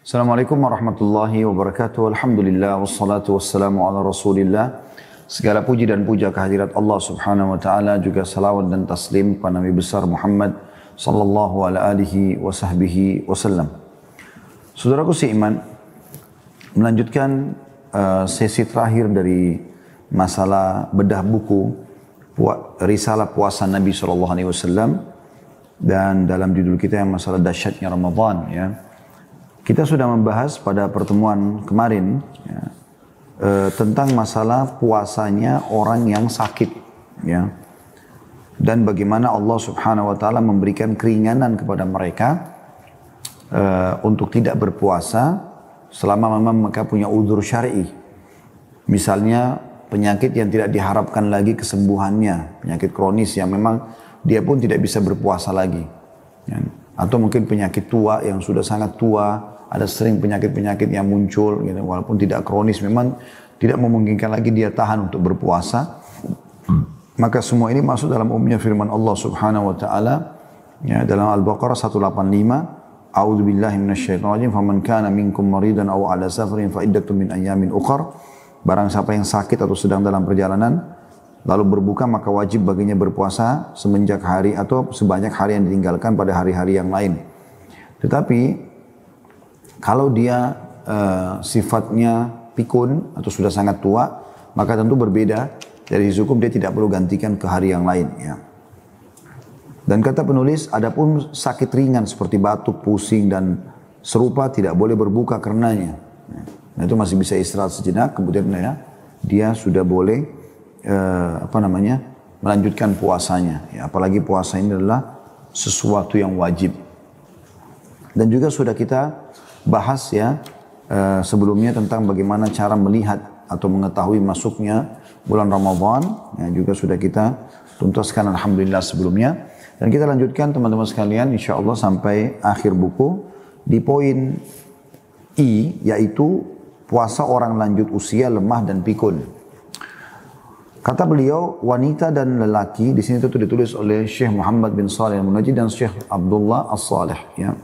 Assalamualaikum warahmatullahi wabarakatuh. Alhamdulillah wassalatu wassalamu ala Rasulillah. Segala puji dan puja kehadirat Allah Subhanahu wa taala, juga salawat dan taslim kepada Nabi besar Muhammad sallallahu alaihi wasallam. Saudaraku seiman, melanjutkan sesi terakhir dari masalah bedah buku risalah puasa Nabi sallallahu alaihi wasallam, dan dalam judul kita yang masalah dahsyatnya Ramadan ya. Kita sudah membahas pada pertemuan kemarin ya, tentang masalah puasanya orang yang sakit ya, dan bagaimana Allah Subhanahu wa taala memberikan keringanan kepada mereka untuk tidak berpuasa selama memang mereka punya udzur syar'i. Misalnya penyakit yang tidak diharapkan lagi kesembuhannya, penyakit kronis yang memang dia pun tidak bisa berpuasa lagi ya. Atau mungkin penyakit tua yang sudah sangat tua. Ada sering penyakit-penyakit yang muncul, gitu, walaupun tidak kronis, memang tidak memungkinkan lagi dia tahan untuk berpuasa. Maka semua ini masuk dalam umumnya firman Allah Subhanahu wa taala ya, dalam Al-Baqarah 185, A'udzubillahi minasyaitonirrajim, faman kana minkum maridan aw ala safarin fa iddatun min ayyamin ukhra. Barang siapa yang sakit atau sedang dalam perjalanan lalu berbuka, maka wajib baginya berpuasa semenjak hari atau sebanyak hari yang ditinggalkan pada hari-hari yang lain. Tetapi kalau dia sifatnya pikun atau sudah sangat tua, maka tentu berbeda dari sisi hukum, dia tidak perlu gantikan ke hari yang lain ya. Dan kata penulis, adapun sakit ringan seperti batuk, pusing dan serupa tidak boleh berbuka karenanya. Nah, itu masih bisa istirahat sejenak, kemudian ya, dia sudah boleh melanjutkan puasanya ya. Apalagi puasa ini adalah sesuatu yang wajib. Dan juga sudah kita bahas ya sebelumnya tentang bagaimana cara melihat atau mengetahui masuknya bulan Ramadan yang juga sudah kita tuntaskan alhamdulillah sebelumnya. Dan kita lanjutkan teman-teman sekalian insyaallah sampai akhir buku di poin I, yaitu puasa orang lanjut usia, lemah dan pikun. Kata beliau, wanita dan lelaki, di sini itu ditulis oleh Syekh Muhammad bin Shalih Al-Munajjid dan Syekh Abdullah As-Salih ya.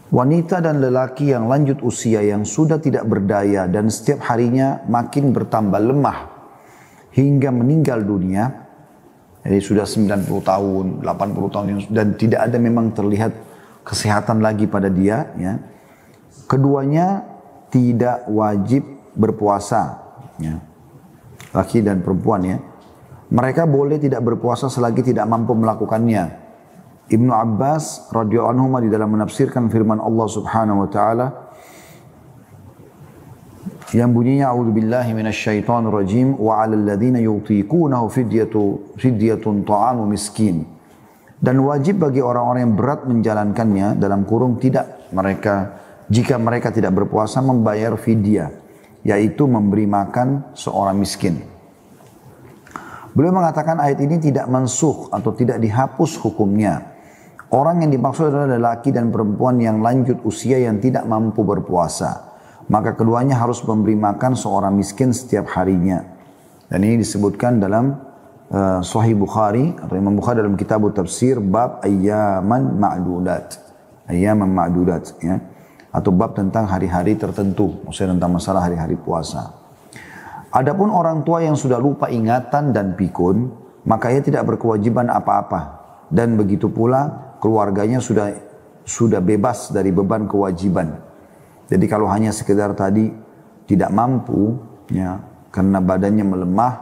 Wanita dan lelaki yang lanjut usia, yang sudah tidak berdaya dan setiap harinya makin bertambah lemah hingga meninggal dunia, jadi sudah 90 tahun, 80 tahun dan tidak ada memang terlihat kesehatan lagi pada dia ya. Keduanya tidak wajib berpuasa ya. Laki dan perempuan ya. Mereka boleh tidak berpuasa selagi tidak mampu melakukannya. Ibnu Abbas radhiyallahu anhu di dalam menafsirkan firman Allah Subhanahu wa taala yang bunyinya a'udzubillahi minasyaitonir rajim wa 'alal ladzina yutiqunahu fidyatun ta'amu miskin, dan wajib bagi orang-orang yang berat menjalankannya dalam kurung jika mereka tidak berpuasa membayar fidyah, yaitu memberi makan seorang miskin. Beliau mengatakan ayat ini tidak mansukh atau tidak dihapus hukumnya. Orang yang dimaksud adalah lelaki dan perempuan yang lanjut usia yang tidak mampu berpuasa. Maka keduanya harus memberi makan seorang miskin setiap harinya. Dan ini disebutkan dalam Sahih Bukhari atau Imam Bukhari dalam kitab tafsir bab ayyaman ma'dudat. Ayyaman ma'dudat ya. Atau bab tentang hari-hari tertentu. Maksudnya tentang masalah hari-hari puasa. Adapun orang tua yang sudah lupa ingatan dan pikun, maka ia tidak berkewajiban apa-apa. Dan begitu pula keluarganya sudah bebas dari beban kewajiban. Jadi kalau hanya sekedar tadi tidak mampu ya, karena badannya melemah,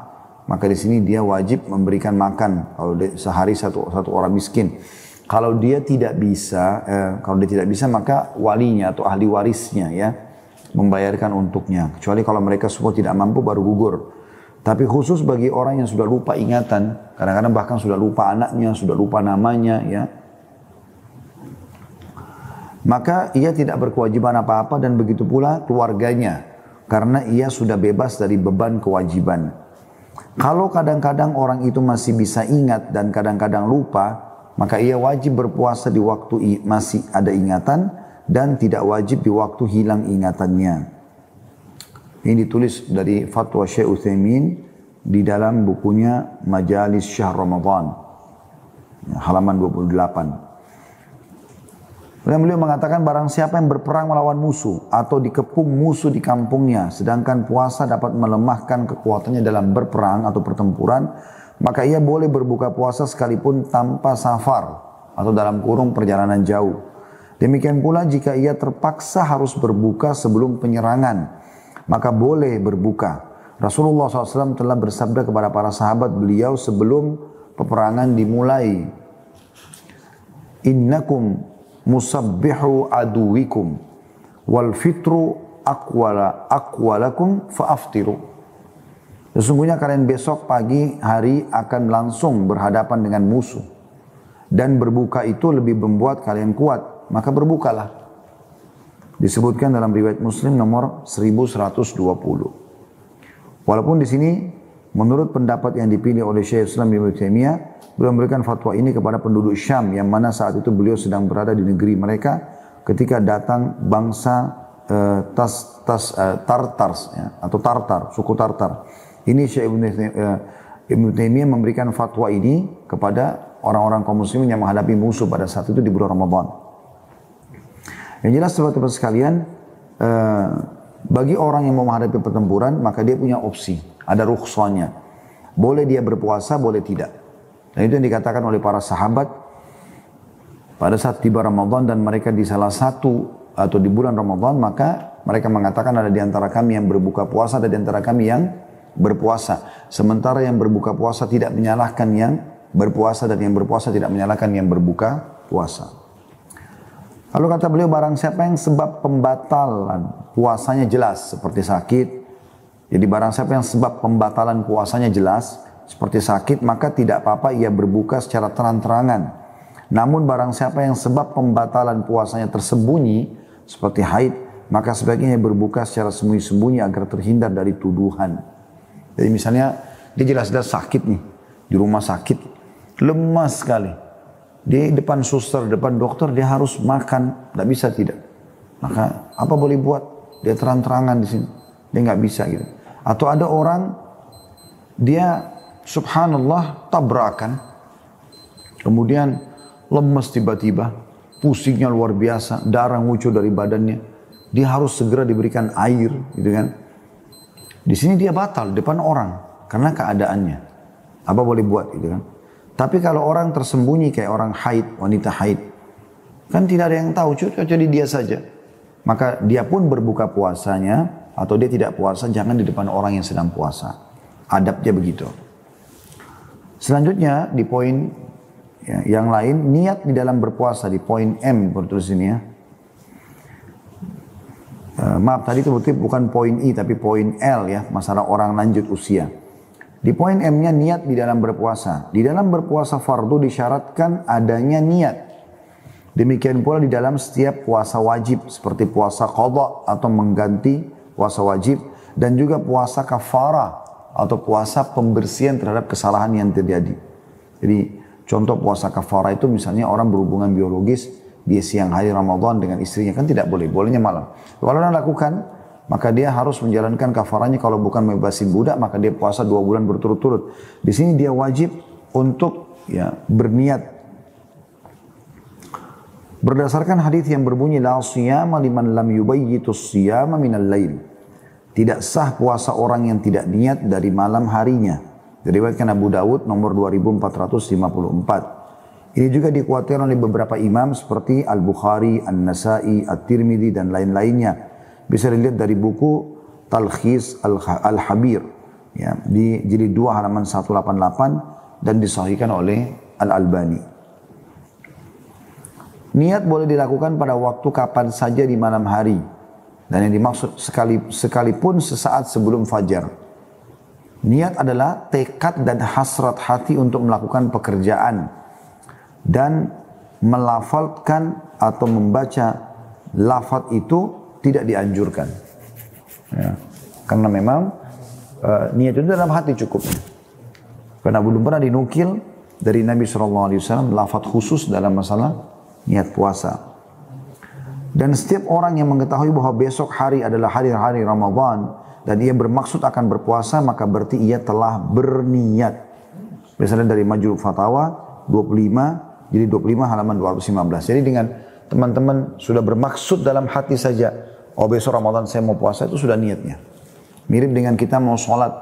maka di sini dia wajib memberikan makan kalau sehari satu orang miskin. Kalau dia tidak bisa, maka walinya atau ahli warisnya ya membayarkan untuknya. Kecuali kalau mereka semua tidak mampu baru gugur. Tapi khusus bagi orang yang sudah lupa ingatan, kadang-kadang bahkan sudah lupa anaknya, sudah lupa namanya ya, maka ia tidak berkewajiban apa-apa, dan begitu pula keluarganya, karena ia sudah bebas dari beban kewajiban. Kalau kadang-kadang orang itu masih bisa ingat dan kadang-kadang lupa, maka ia wajib berpuasa di waktu masih ada ingatan dan tidak wajib di waktu hilang ingatannya. Ini ditulis dari fatwa Syekh Utsaimin di dalam bukunya Majalis Syahr Ramadan, halaman 28. Kemudian beliau mengatakan barang siapa yang berperang melawan musuh atau dikepung musuh di kampungnya, sedangkan puasa dapat melemahkan kekuatannya dalam berperang atau pertempuran, maka ia boleh berbuka puasa sekalipun tanpa safar atau dalam kurung perjalanan jauh. Demikian pula jika ia terpaksa harus berbuka sebelum penyerangan, maka boleh berbuka. Rasulullah SAW telah bersabda kepada para sahabat beliau sebelum peperangan dimulai, Innakum musabbihu aduwikum wal fitru aqwalakum faaftiru. Sesungguhnya kalian besok pagi hari akan langsung berhadapan dengan musuh dan berbuka itu lebih membuat kalian kuat, maka berbukalah. Disebutkan dalam riwayat Muslim nomor 1120. Walaupun di sini menurut pendapat yang dipilih oleh Syekh Islam Ibnu Taimiyah, beliau memberikan fatwa ini kepada penduduk Syam yang mana saat itu beliau sedang berada di negeri mereka ketika datang bangsa Tartars ya, atau Tartar, suku Tartar. Ini Syekh Ibnu Taimiyah memberikan fatwa ini kepada orang-orang kaum muslimin yang menghadapi musuh pada saat itu di bulan Ramadan. Yang jelas teman-teman sekalian, bagi orang yang mau menghadapi pertempuran maka dia punya opsi, ada rukhsahnya. Boleh dia berpuasa, boleh tidak. Dan itu yang dikatakan oleh para sahabat pada saat tiba Ramadan dan mereka di salah satu atau di bulan Ramadan, maka mereka mengatakan ada di antara kami yang berbuka puasa, ada di antara kami yang berpuasa. Sementara yang berbuka puasa tidak menyalahkan yang berpuasa dan yang berpuasa tidak menyalahkan yang berbuka puasa. Lalu kata beliau, barang siapa yang sebab pembatalan puasanya jelas seperti sakit. Jadi barang siapa yang sebab pembatalan puasanya jelas seperti sakit, maka tidak apa-apa ia berbuka secara terang-terangan. Namun barang siapa yang sebab pembatalan puasanya tersembunyi seperti haid, maka sebaiknya berbuka secara sembunyi-sembunyi agar terhindar dari tuduhan. Jadi misalnya dia jelas-jelas sakit nih, di rumah sakit, lemas sekali. Di depan suster, depan dokter dia harus makan, tidak bisa tidak. Maka apa boleh buat? Dia terang-terangan di sini, dia nggak bisa gitu. Atau ada orang dia subhanallah tabrakan, kemudian lemes tiba-tiba, pusingnya luar biasa, darah muncul dari badannya, dia harus segera diberikan air, gitu kan? Di sini dia batal depan orang karena keadaannya. Apa boleh buat, gitu kan? Tapi kalau orang tersembunyi kayak orang haid, wanita haid, kan tidak ada yang tahu, kecuali dia saja. Maka dia pun berbuka puasanya atau dia tidak puasa, jangan di depan orang yang sedang puasa. Adabnya begitu. Selanjutnya di poin yang lain, niat di dalam berpuasa di poin M bertulis ini ya. Maaf tadi itu bukan poin I tapi poin L ya, masalah orang lanjut usia. Di poin M-nya niat di dalam berpuasa. Di dalam berpuasa fardu disyaratkan adanya niat. Demikian pula di dalam setiap puasa wajib seperti puasa qadha atau mengganti puasa wajib dan juga puasa kafarah atau puasa pembersihan terhadap kesalahan yang terjadi. Jadi contoh puasa kafarah itu misalnya orang berhubungan biologis di siang hari Ramadan dengan istrinya, kan tidak boleh, bolehnya malam. Kalau dia lakukan, maka dia harus menjalankan kafarahnya. Kalau bukan membebasin budak, maka dia puasa 2 bulan berturut-turut. Di sini dia wajib untuk berniat. Berdasarkan hadis yang berbunyi la siyama liman lam yubayyitu siyama minal lail. Tidak sah puasa orang yang tidak niat dari malam harinya. Diriwayatkan Abu Dawud nomor 2454. Ini juga dikuatkan oleh beberapa imam seperti Al-Bukhari, An-Nasai, At-Tirmidzi dan lain-lainnya. Bisa dilihat dari buku Talkhis Al-Habir ya, di jilid 2 halaman 188 dan disahihkan oleh Al-Albani. Niat boleh dilakukan pada waktu kapan saja di malam hari. Dan yang dimaksud sekalipun sesaat sebelum fajar. Niat adalah tekad dan hasrat hati untuk melakukan pekerjaan dan melafalkan atau membaca lafaz itu tidak dianjurkan. Ya. Karena memang niat itu dalam hati cukup. Karena belum pernah dinukil dari Nabi SAW lafaz khusus dalam masalah niat puasa. Dan setiap orang yang mengetahui bahwa besok hari adalah hari-hari Ramadan dan ia bermaksud akan berpuasa, maka berarti ia telah berniat. Misalnya dari Majmu' Fatawa 25, jadi 25 halaman 215. Jadi dengan teman-teman sudah bermaksud dalam hati saja, oh besok Ramadan saya mau puasa, itu sudah niatnya. Mirip dengan kita mau sholat,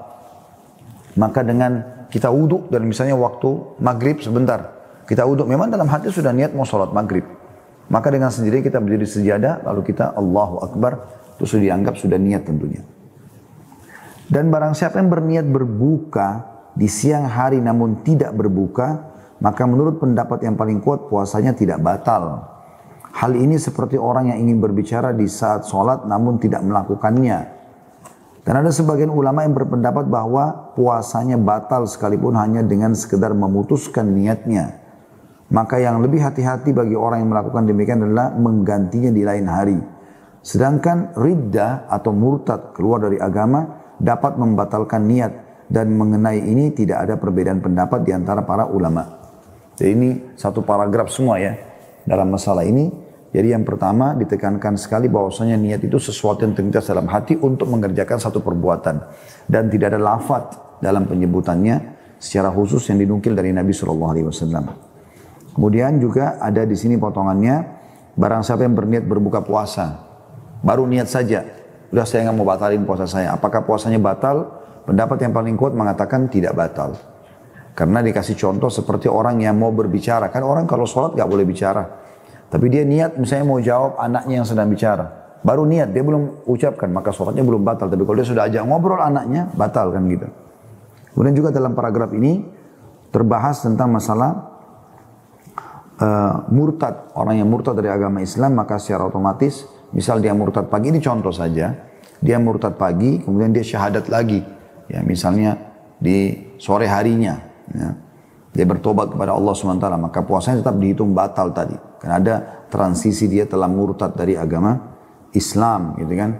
maka dengan kita wudhu dan misalnya waktu maghrib sebentar, kita wudhu, memang dalam hati sudah niat mau sholat maghrib. Maka dengan sendiri kita berdiri sejadah, lalu kita Allahu Akbar, itu sudah dianggap sudah niat tentunya. Dan barang siapa yang berniat berbuka di siang hari namun tidak berbuka, maka menurut pendapat yang paling kuat puasanya tidak batal. Hal ini seperti orang yang ingin berbicara di saat sholat namun tidak melakukannya. Dan ada sebagian ulama yang berpendapat bahwa puasanya batal sekalipun hanya dengan sekedar memutuskan niatnya. Maka yang lebih hati-hati bagi orang yang melakukan demikian adalah menggantinya di lain hari. Sedangkan riddah atau murtad keluar dari agama dapat membatalkan niat, dan mengenai ini tidak ada perbedaan pendapat di antara para ulama. Jadi ini satu paragraf semua ya dalam masalah ini. Jadi yang pertama ditekankan sekali bahwasanya niat itu sesuatu yang terlintas dalam hati untuk mengerjakan satu perbuatan, dan tidak ada lafaz dalam penyebutannya secara khusus yang dinukil dari Nabi SAW. Kemudian juga ada di sini potongannya, barang siapa yang berniat berbuka puasa, baru niat saja, udah saya nggak mau batalin puasa saya. Apakah puasanya batal? Pendapat yang paling kuat mengatakan tidak batal. Karena dikasih contoh seperti orang yang mau berbicara. Kan orang kalau sholat nggak boleh bicara. Tapi dia niat misalnya mau jawab anaknya yang sedang bicara. Baru niat, dia belum ucapkan, maka sholatnya belum batal. Tapi kalau dia sudah ajak ngobrol anaknya, batal kan gitu. Kemudian juga dalam paragraf ini terbahas tentang masalah murtad. Orang yang murtad dari agama Islam, maka secara otomatis misal dia murtad pagi, ini contoh saja. Dia murtad pagi, kemudian dia syahadat lagi. Ya, misalnya di sore harinya. Ya, dia bertobat kepada Allah SWT, maka puasanya tetap dihitung batal tadi. Karena ada transisi dia telah murtad dari agama Islam. Gitu kan.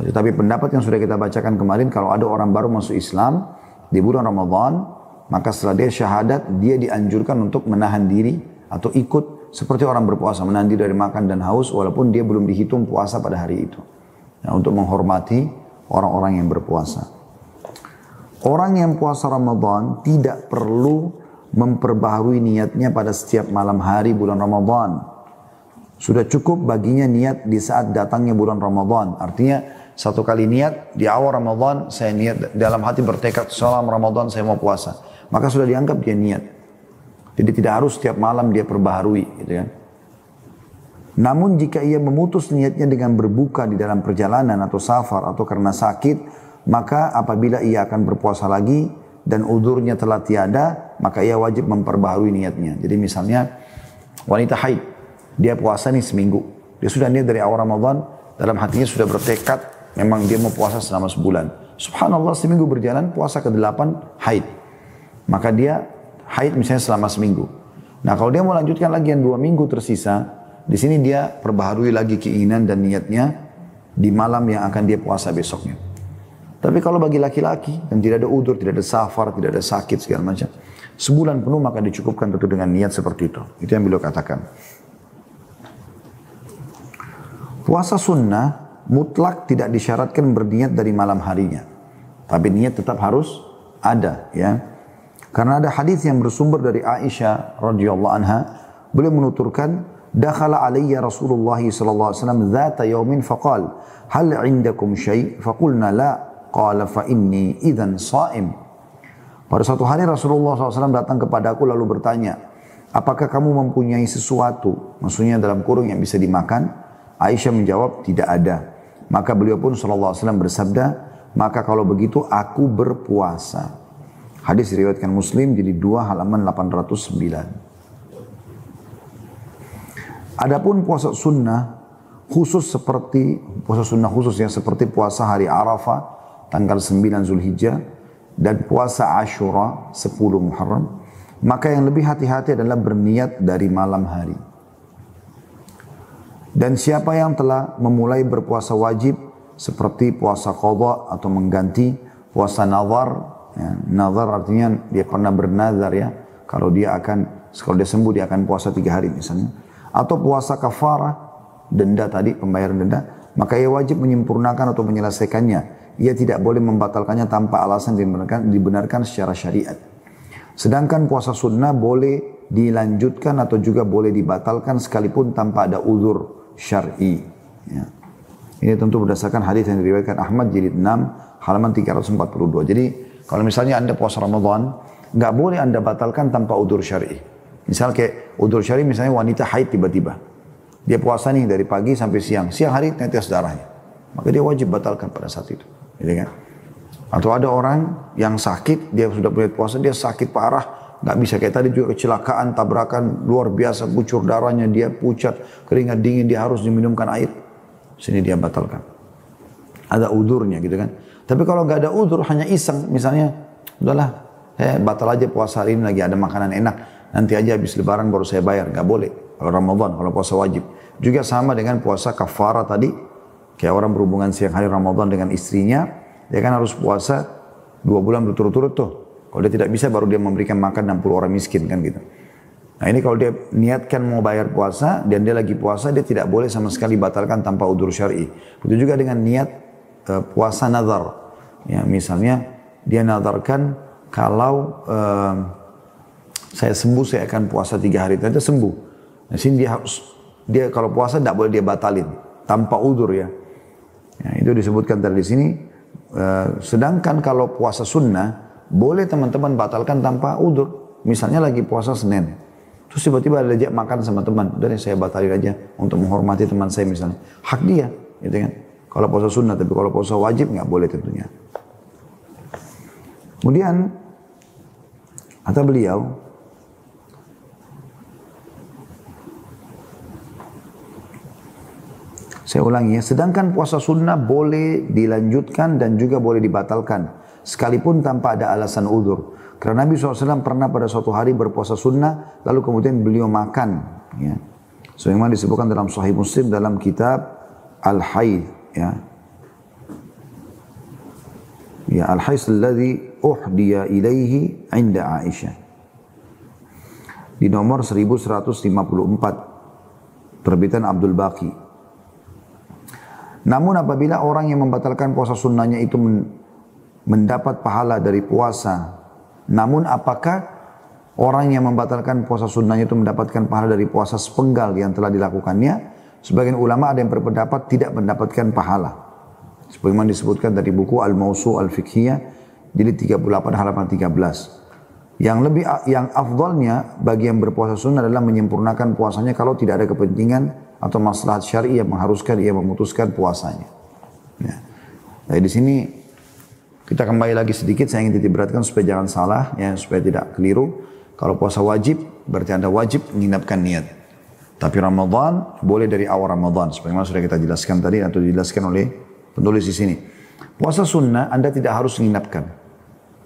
Tetapi pendapat yang sudah kita bacakan kemarin, kalau ada orang baru masuk Islam di bulan Ramadan, maka setelah dia syahadat, dia dianjurkan untuk menahan diri atau ikut seperti orang berpuasa, menahan diri dari makan dan haus walaupun dia belum dihitung puasa pada hari itu. Nah, untuk menghormati orang-orang yang berpuasa. Orang yang puasa Ramadan tidak perlu memperbaharui niatnya pada setiap malam hari bulan Ramadan. Sudah cukup baginya niat di saat datangnya bulan Ramadan. Artinya satu kali niat di awal Ramadan, saya niat dalam hati bertekad selama Ramadan saya mau puasa. Maka sudah dianggap dia niat. Jadi tidak harus setiap malam dia perbaharui, gitu kan. Namun jika ia memutus niatnya dengan berbuka di dalam perjalanan atau safar atau karena sakit, maka apabila ia akan berpuasa lagi dan udurnya telah tiada, maka ia wajib memperbaharui niatnya. Jadi misalnya wanita haid, dia puasa nih seminggu, dia sudah niat dari awal Ramadan, dalam hatinya sudah bertekad memang dia mau puasa selama sebulan. Subhanallah, seminggu berjalan, puasa ke-8 haid. Maka dia haid misalnya selama seminggu. Nah kalau dia mau lanjutkan lagi yang 2 minggu tersisa, di sini dia perbaharui lagi keinginan dan niatnya di malam yang akan dia puasa besoknya. Tapi kalau bagi laki-laki dan tidak ada udur, tidak ada safar, tidak ada sakit segala macam, sebulan penuh maka dicukupkan tentu dengan niat seperti itu. Itu yang beliau katakan. Puasa sunnah mutlak tidak disyaratkan berniat dari malam harinya, tapi niat tetap harus ada, ya. Karena ada hadis yang bersumber dari Aisyah radhiyallahu anha, beliau menuturkan, dakhala alayya Rasulullah sallallahu alaihi wasallam dzata yaumin faqala hal 'indakum syai' faqulna la qala fa inni idzan sha'im. Pada suatu hari Rasulullah SAW datang kepadaku lalu bertanya, apakah kamu mempunyai sesuatu, maksudnya dalam kurung yang bisa dimakan? Aisyah menjawab, tidak ada. Maka beliau pun sallallahu alaihi wasallam bersabda, maka kalau begitu aku berpuasa. Hadis diriwayatkan Muslim jadi 2 halaman 809. Adapun puasa sunnah khusus seperti puasa hari Arafah tanggal 9 Zulhijjah dan puasa Ashura 10 Muharram, maka yang lebih hati-hati adalah berniat dari malam hari. Dan siapa yang telah memulai berpuasa wajib seperti puasa qadha atau mengganti puasa nazar, ya, nazar artinya dia pernah bernazar, ya, kalau dia sembuh dia akan puasa 3 hari misalnya, atau puasa kafarah, denda tadi, pembayaran denda, maka ia wajib menyempurnakan atau menyelesaikannya. Ia tidak boleh membatalkannya tanpa alasan dibenarkan secara syariat. Sedangkan puasa sunnah boleh dilanjutkan atau juga boleh dibatalkan sekalipun tanpa ada uzur syar'i. Ya. Ini tentu berdasarkan hadis yang diriwayatkan Ahmad jilid 6 halaman 342. Jadi kalau misalnya Anda puasa Ramadan, nggak boleh Anda batalkan tanpa uzur syar'i. Misal kayak uzur syar'i, misalnya wanita haid tiba-tiba. Dia puasa nih dari pagi sampai siang. Siang hari netes darahnya. Maka dia wajib batalkan pada saat itu. Gitu kan? Atau ada orang yang sakit, dia sudah punya puasa, dia sakit parah. Nggak bisa, kayak tadi juga kecelakaan, tabrakan luar biasa, bucur darahnya, dia pucat, keringat dingin, dia harus diminumkan air. Sini dia batalkan. Ada udurnya gitu kan. Tapi kalau nggak ada udur, hanya iseng, misalnya, udahlah, batal aja puasa hari ini, lagi ada makanan enak. Nanti aja habis lebaran baru saya bayar. Nggak boleh. Kalau Ramadan, kalau puasa wajib. Juga sama dengan puasa kafara tadi. Kayak orang berhubungan siang hari Ramadan dengan istrinya. Dia kan harus puasa 2 bulan berturut-turut tuh. Kalau dia tidak bisa baru dia memberikan makan 60 orang miskin kan gitu. Nah ini kalau dia niatkan mau bayar puasa dan dia lagi puasa, dia tidak boleh sama sekali batalkan tanpa udzur syar'i. Begitu juga dengan niat puasa nazar. Ya, misalnya dia nazarkan kalau saya sembuh saya akan puasa 3 hari, ternyata sembuh. Nah sini dia kalau puasa tidak boleh dia batalin tanpa udzur ya. Ya itu disebutkan tadi di sini. Sedangkan kalau puasa sunnah boleh teman-teman batalkan tanpa udzur. Misalnya lagi puasa Senin, terus tiba-tiba ada diajak makan sama teman, udah saya batalin aja untuk menghormati teman saya misalnya. Hak dia, gitu kan. Kalau puasa sunnah, tapi kalau puasa wajib nggak boleh tentunya. Kemudian kata beliau, saya ulangi ya, sedangkan puasa sunnah boleh dilanjutkan dan juga boleh dibatalkan, sekalipun tanpa ada alasan udzur. Karena Nabi SAW pernah pada suatu hari berpuasa sunnah, lalu kemudian beliau makan. Ya. Sebagaimana disebutkan dalam Sahih Muslim dalam kitab Al-Haid. Ya. Ya, Al-Haid alladhi uhdiya ilaihi inda Aisyah. Di nomor 1154, terbitan Abdul Baqi. Namun apabila orang yang membatalkan puasa sunnahnya itu mendapat pahala dari puasa, namun apakah orang yang membatalkan puasa sunnahnya itu mendapatkan pahala dari puasa sepenggal yang telah dilakukannya? Sebagian ulama ada yang berpendapat tidak mendapatkan pahala. Sebagaimana disebutkan dari buku Al-Mawsu' Al-Fiqhiyah jilid 38 halaman 13. Yang afdalnya bagi yang berpuasa sunnah adalah menyempurnakan puasanya kalau tidak ada kepentingan atau maslahat syar'i yang mengharuskan ia memutuskan puasanya. Ya. Jadi di sini kita kembali lagi sedikit, saya ingin titik beratkan supaya jangan salah, ya, supaya tidak keliru. Kalau puasa wajib, berarti Anda wajib menginapkan niat. Tapi Ramadan boleh dari awal Ramadan, sebagaimana sudah kita jelaskan tadi atau dijelaskan oleh penulis di sini. Puasa sunnah Anda tidak harus menginapkan.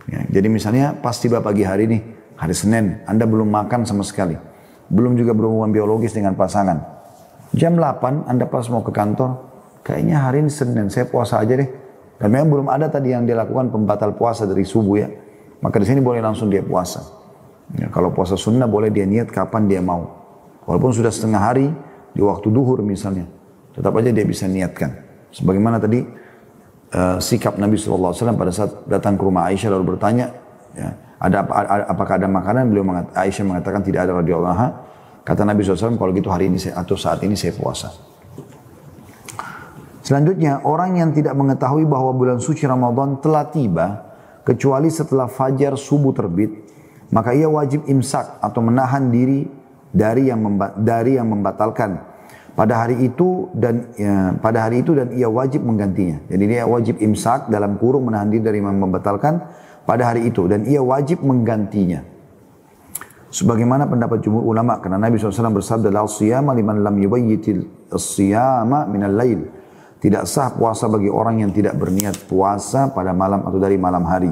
Ya, jadi misalnya pas tiba pagi hari ini, hari Senin, Anda belum makan sama sekali. Belum juga berhubungan biologis dengan pasangan. Jam 8 Anda pas mau ke kantor, kayaknya hari ini Senin, saya puasa aja deh. Dan memang belum ada tadi yang dia lakukan pembatal puasa dari subuh ya. Maka di sini boleh langsung dia puasa. Ya, kalau puasa sunnah boleh dia niat kapan dia mau. Walaupun sudah setengah hari di waktu duhur misalnya, tetap aja dia bisa niatkan. Sebagaimana tadi sikap Nabi SAW pada saat datang ke rumah Aisyah lalu bertanya, ya, apakah ada makanan? Aisyah mengatakan tidak ada radhiyallahu anha. Kata Nabi SAW, kalau gitu hari ini atau saat ini saya puasa. Selanjutnya, orang yang tidak mengetahui bahwa bulan suci Ramadan telah tiba, kecuali setelah fajar subuh terbit, maka ia wajib imsak atau menahan diri dari yang membatalkan pada hari itu dan ia wajib menggantinya. Jadi dia wajib imsak dalam kurung menahan diri dari yang membatalkan pada hari itu dan ia wajib menggantinya. Sebagaimana pendapat jumhur ulama, karena Nabi SAW bersabda, la siyama liman lam yubayyitil siyama minal lail. Tidak sah puasa bagi orang yang tidak berniat puasa pada malam atau dari malam hari.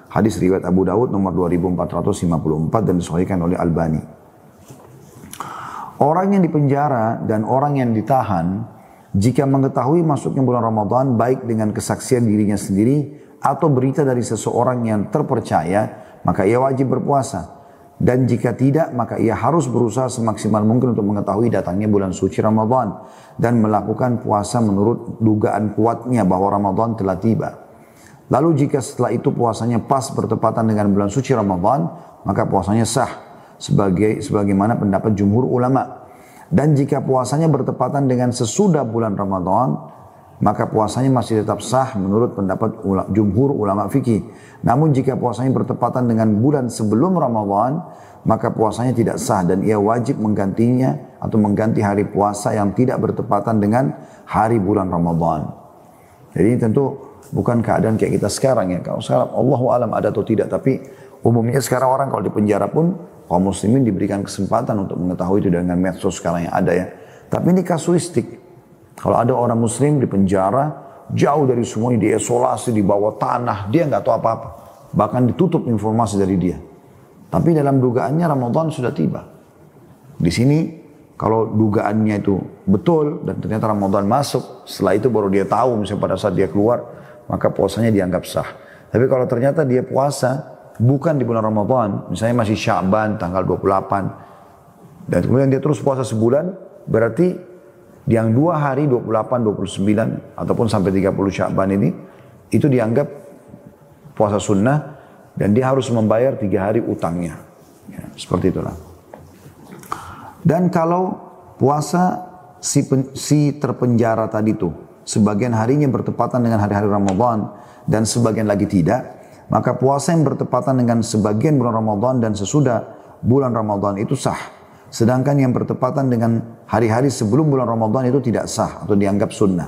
Hadis riwayat Abu Dawud nomor 2454 dan disahihkan oleh Albani. Orang yang dipenjara dan orang yang ditahan, jika mengetahui masuknya bulan Ramadan baik dengan kesaksian dirinya sendiri atau berita dari seseorang yang terpercaya, maka ia wajib berpuasa. Dan jika tidak, maka ia harus berusaha semaksimal mungkin untuk mengetahui datangnya bulan suci Ramadan dan melakukan puasa menurut dugaan kuatnya bahwa Ramadan telah tiba. Lalu jika setelah itu puasanya pas bertepatan dengan bulan suci Ramadan, maka puasanya sah. sebagaimana pendapat jumhur ulama. Dan jika puasanya bertepatan dengan sesudah bulan Ramadan, maka puasanya masih tetap sah menurut pendapat jumhur ulama fikih. Namun jika puasanya bertepatan dengan bulan sebelum Ramadan, maka puasanya tidak sah dan ia wajib menggantinya atau mengganti hari puasa yang tidak bertepatan dengan hari bulan Ramadan. Jadi tentu bukan keadaan kayak kita sekarang ya. Kalau sekarang Allahu alam ada atau tidak, tapi umumnya sekarang orang kalau di penjara pun kaum muslimin diberikan kesempatan untuk mengetahui itu dengan medsos sekarang yang ada ya. Tapi ini kasuistik. Kalau ada orang muslim di penjara, jauh dari semuanya, diisolasi, di bawah tanah, dia nggak tahu apa-apa. Bahkan ditutup informasi dari dia. Tapi dalam dugaannya Ramadan sudah tiba. Di sini kalau dugaannya itu betul dan ternyata Ramadan masuk, setelah itu baru dia tahu misalnya pada saat dia keluar, maka puasanya dianggap sah. Tapi kalau ternyata dia puasa bukan di bulan Ramadan, misalnya masih Sya'ban tanggal 28, dan kemudian dia terus puasa sebulan, berarti yang 2 hari 28, 29 ataupun sampai 30 Sya'ban ini itu dianggap puasa sunnah dan dia harus membayar 3 hari utangnya. Ya, seperti itulah. Dan kalau puasa si terpenjara tadi tuh sebagian harinya bertepatan dengan hari-hari Ramadan dan sebagian lagi tidak, maka puasa yang bertepatan dengan sebagian bulan Ramadan dan sesudah bulan Ramadan itu sah. Sedangkan yang bertepatan dengan hari-hari sebelum bulan Ramadan itu tidak sah atau dianggap sunnah.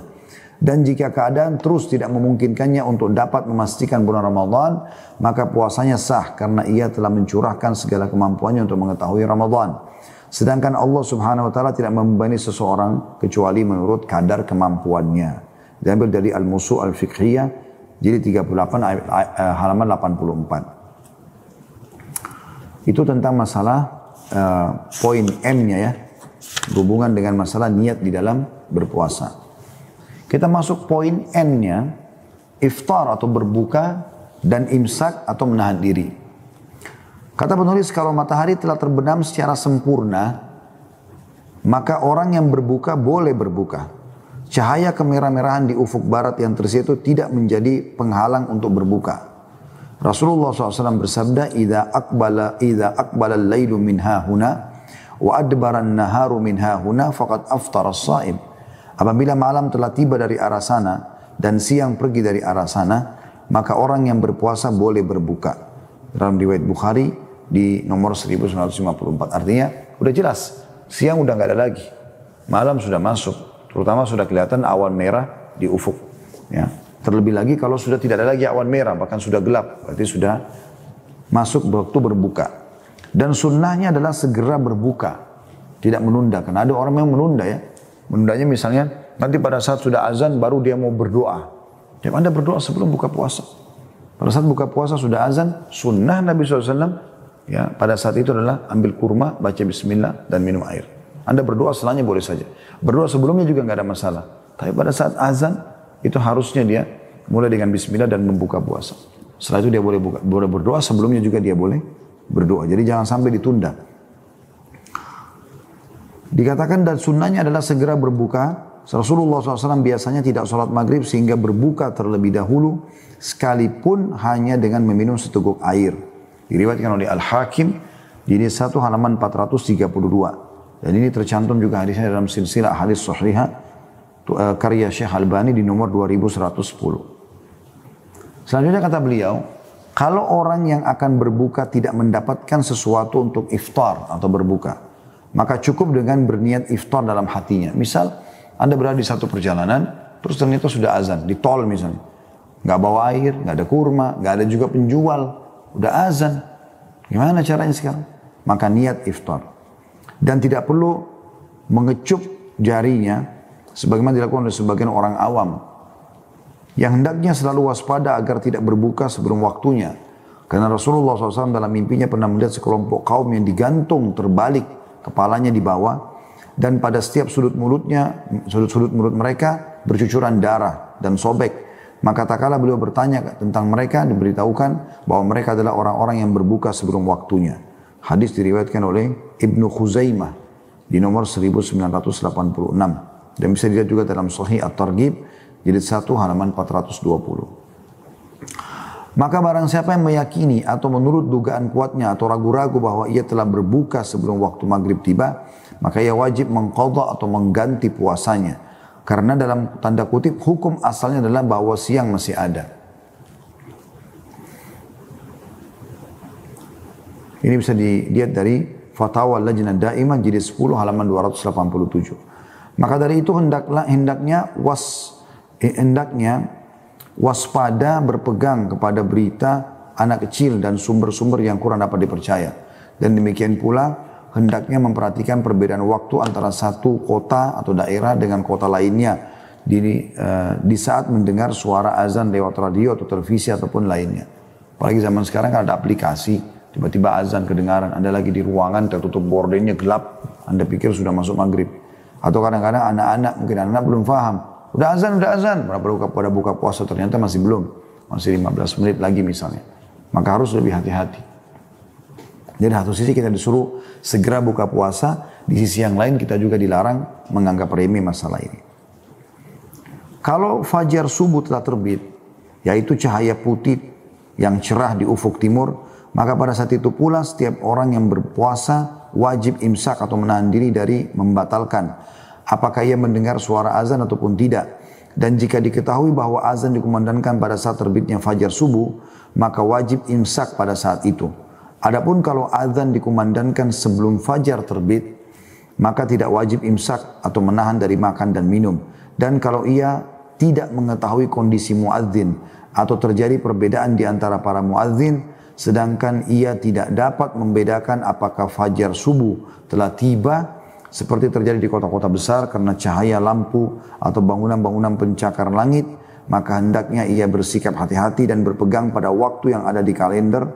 Dan jika keadaan terus tidak memungkinkannya untuk dapat memastikan bulan Ramadan, maka puasanya sah karena ia telah mencurahkan segala kemampuannya untuk mengetahui Ramadan. Sedangkan Allah Subhanahu wa taala tidak membebani seseorang kecuali menurut kadar kemampuannya. Diambil dari Al-Musu' Al-Fiqhiyah jadi 38 halaman 84. Itu tentang masalah poin M-nya ya, berhubungan dengan masalah niat di dalam berpuasa. Kita masuk poin N-nya, iftar atau berbuka dan imsak atau menahan diri. Kata penulis, kalau matahari telah terbenam secara sempurna, maka orang yang berbuka boleh berbuka. Cahaya kemerah-merahan di ufuk barat yang tersisa itu tidak menjadi penghalang untuk berbuka. Rasulullah SAW bersabda, "Idza aqbala al-lailu min hahuna wa adbara an-naharu min hahuna faqad aftara as-sha'im." Apabila malam telah tiba dari arah sana dan siang pergi dari arah sana, maka orang yang berpuasa boleh berbuka. Dalam riwayat Bukhari di nomor 1954. Artinya udah jelas, siang udah nggak ada lagi, malam sudah masuk. Terutama sudah kelihatan awan merah di ufuk. Ya. Terlebih lagi kalau sudah tidak ada lagi awan merah, bahkan sudah gelap, berarti sudah masuk waktu berbuka. Dan sunnahnya adalah segera berbuka, tidak menunda. Karena ada orang yang menunda ya. Menundanya misalnya nanti pada saat sudah azan baru dia mau berdoa. Jadi Anda berdoa sebelum buka puasa. Pada saat buka puasa sudah azan, sunnah Nabi SAW ya, pada saat itu adalah ambil kurma, baca bismillah dan minum air. Anda berdoa setelahnya boleh saja. Berdoa sebelumnya juga nggak ada masalah. Tapi pada saat azan itu harusnya dia mulai dengan bismillah dan membuka puasa. Setelah itu dia boleh berdoa, sebelumnya juga dia boleh berdoa. Jadi jangan sampai ditunda. Dikatakan dan sunnahnya adalah segera berbuka. Rasulullah SAW biasanya tidak sholat maghrib sehingga berbuka terlebih dahulu sekalipun hanya dengan meminum seteguk air. Diriwayatkan oleh Al-Hakim di 1 halaman 432. Dan ini tercantum juga hadisnya dalam silsilah hadis sahihah karya Syekh Albani di nomor 2110. Selanjutnya kata beliau, kalau orang yang akan berbuka tidak mendapatkan sesuatu untuk iftar atau berbuka, maka cukup dengan berniat iftar dalam hatinya. Misal Anda berada di satu perjalanan, terus ternyata sudah azan, di tol misalnya. Nggak bawa air, nggak ada kurma, nggak ada juga penjual, udah azan. Gimana caranya sekarang? Maka niat iftar. Dan tidak perlu mengecup jarinya sebagaimana dilakukan oleh sebagian orang awam yang hendaknya selalu waspada agar tidak berbuka sebelum waktunya, karena Rasulullah SAW dalam mimpinya pernah melihat sekelompok kaum yang digantung terbalik, kepalanya di bawah, dan pada setiap sudut mulut mereka bercucuran darah dan sobek. Maka tak kala beliau bertanya tentang mereka, diberitahukan bahwa mereka adalah orang-orang yang berbuka sebelum waktunya. Hadis diriwayatkan oleh Ibnu Khuzaimah di nomor 1986 dan bisa dilihat juga dalam Sahih At-Targhib jilid 1 halaman 420. Maka barang siapa yang meyakini atau menurut dugaan kuatnya atau ragu-ragu bahwa ia telah berbuka sebelum waktu maghrib tiba, maka ia wajib mengqadha atau mengganti puasanya. Karena dalam tanda kutip hukum asalnya adalah bahwa siang masih ada. Ini bisa dilihat dari Fatwa Lajnah Daimah jilid 10 halaman 287. Maka dari itu hendaknya waspada berpegang kepada berita anak kecil dan sumber-sumber yang kurang dapat dipercaya. Dan demikian pula hendaknya memperhatikan perbedaan waktu antara satu kota atau daerah dengan kota lainnya di saat mendengar suara azan lewat radio atau televisi ataupun lainnya. Apalagi zaman sekarang kan ada aplikasi, tiba-tiba azan kedengaran, Anda lagi di ruangan tertutup gordennya gelap, Anda pikir sudah masuk maghrib. Atau kadang-kadang anak-anak, mungkin anak belum paham, udah azan, pada buka puasa ternyata masih belum, masih 15 menit lagi misalnya. Maka harus lebih hati-hati. Jadi satu sisi kita disuruh segera buka puasa, di sisi yang lain kita juga dilarang menganggap remeh masalah ini. Kalau fajar subuh telah terbit, yaitu cahaya putih yang cerah di ufuk timur, maka pada saat itu pula setiap orang yang berpuasa wajib imsak atau menahan diri dari membatalkan apakah ia mendengar suara azan ataupun tidak. Dan jika diketahui bahwa azan dikumandangkan pada saat terbitnya fajar subuh, maka wajib imsak pada saat itu. Adapun kalau azan dikumandangkan sebelum fajar terbit, maka tidak wajib imsak atau menahan dari makan dan minum. Dan kalau ia tidak mengetahui kondisi muadzin atau terjadi perbedaan di antara para muadzin, sedangkan ia tidak dapat membedakan apakah fajar subuh telah tiba, seperti terjadi di kota-kota besar karena cahaya lampu atau bangunan-bangunan pencakar langit, maka hendaknya ia bersikap hati-hati dan berpegang pada waktu yang ada di kalender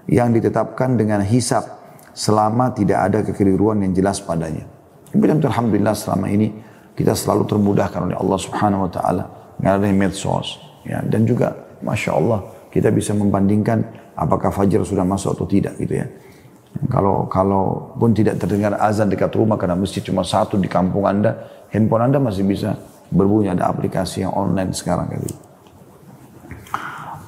yang ditetapkan dengan hisab selama tidak ada kekeliruan yang jelas padanya. Kemudian alhamdulillah selama ini kita selalu termudahkan oleh Allah Subhanahu wa taala dengan adanya medsos, ya, dan juga Masya Allah kita bisa membandingkan apakah fajar sudah masuk atau tidak gitu ya. Kalau pun tidak terdengar azan dekat rumah karena masjid cuma satu di kampung Anda, handphone Anda masih bisa berbunyi, ada aplikasi yang online sekarang gitu.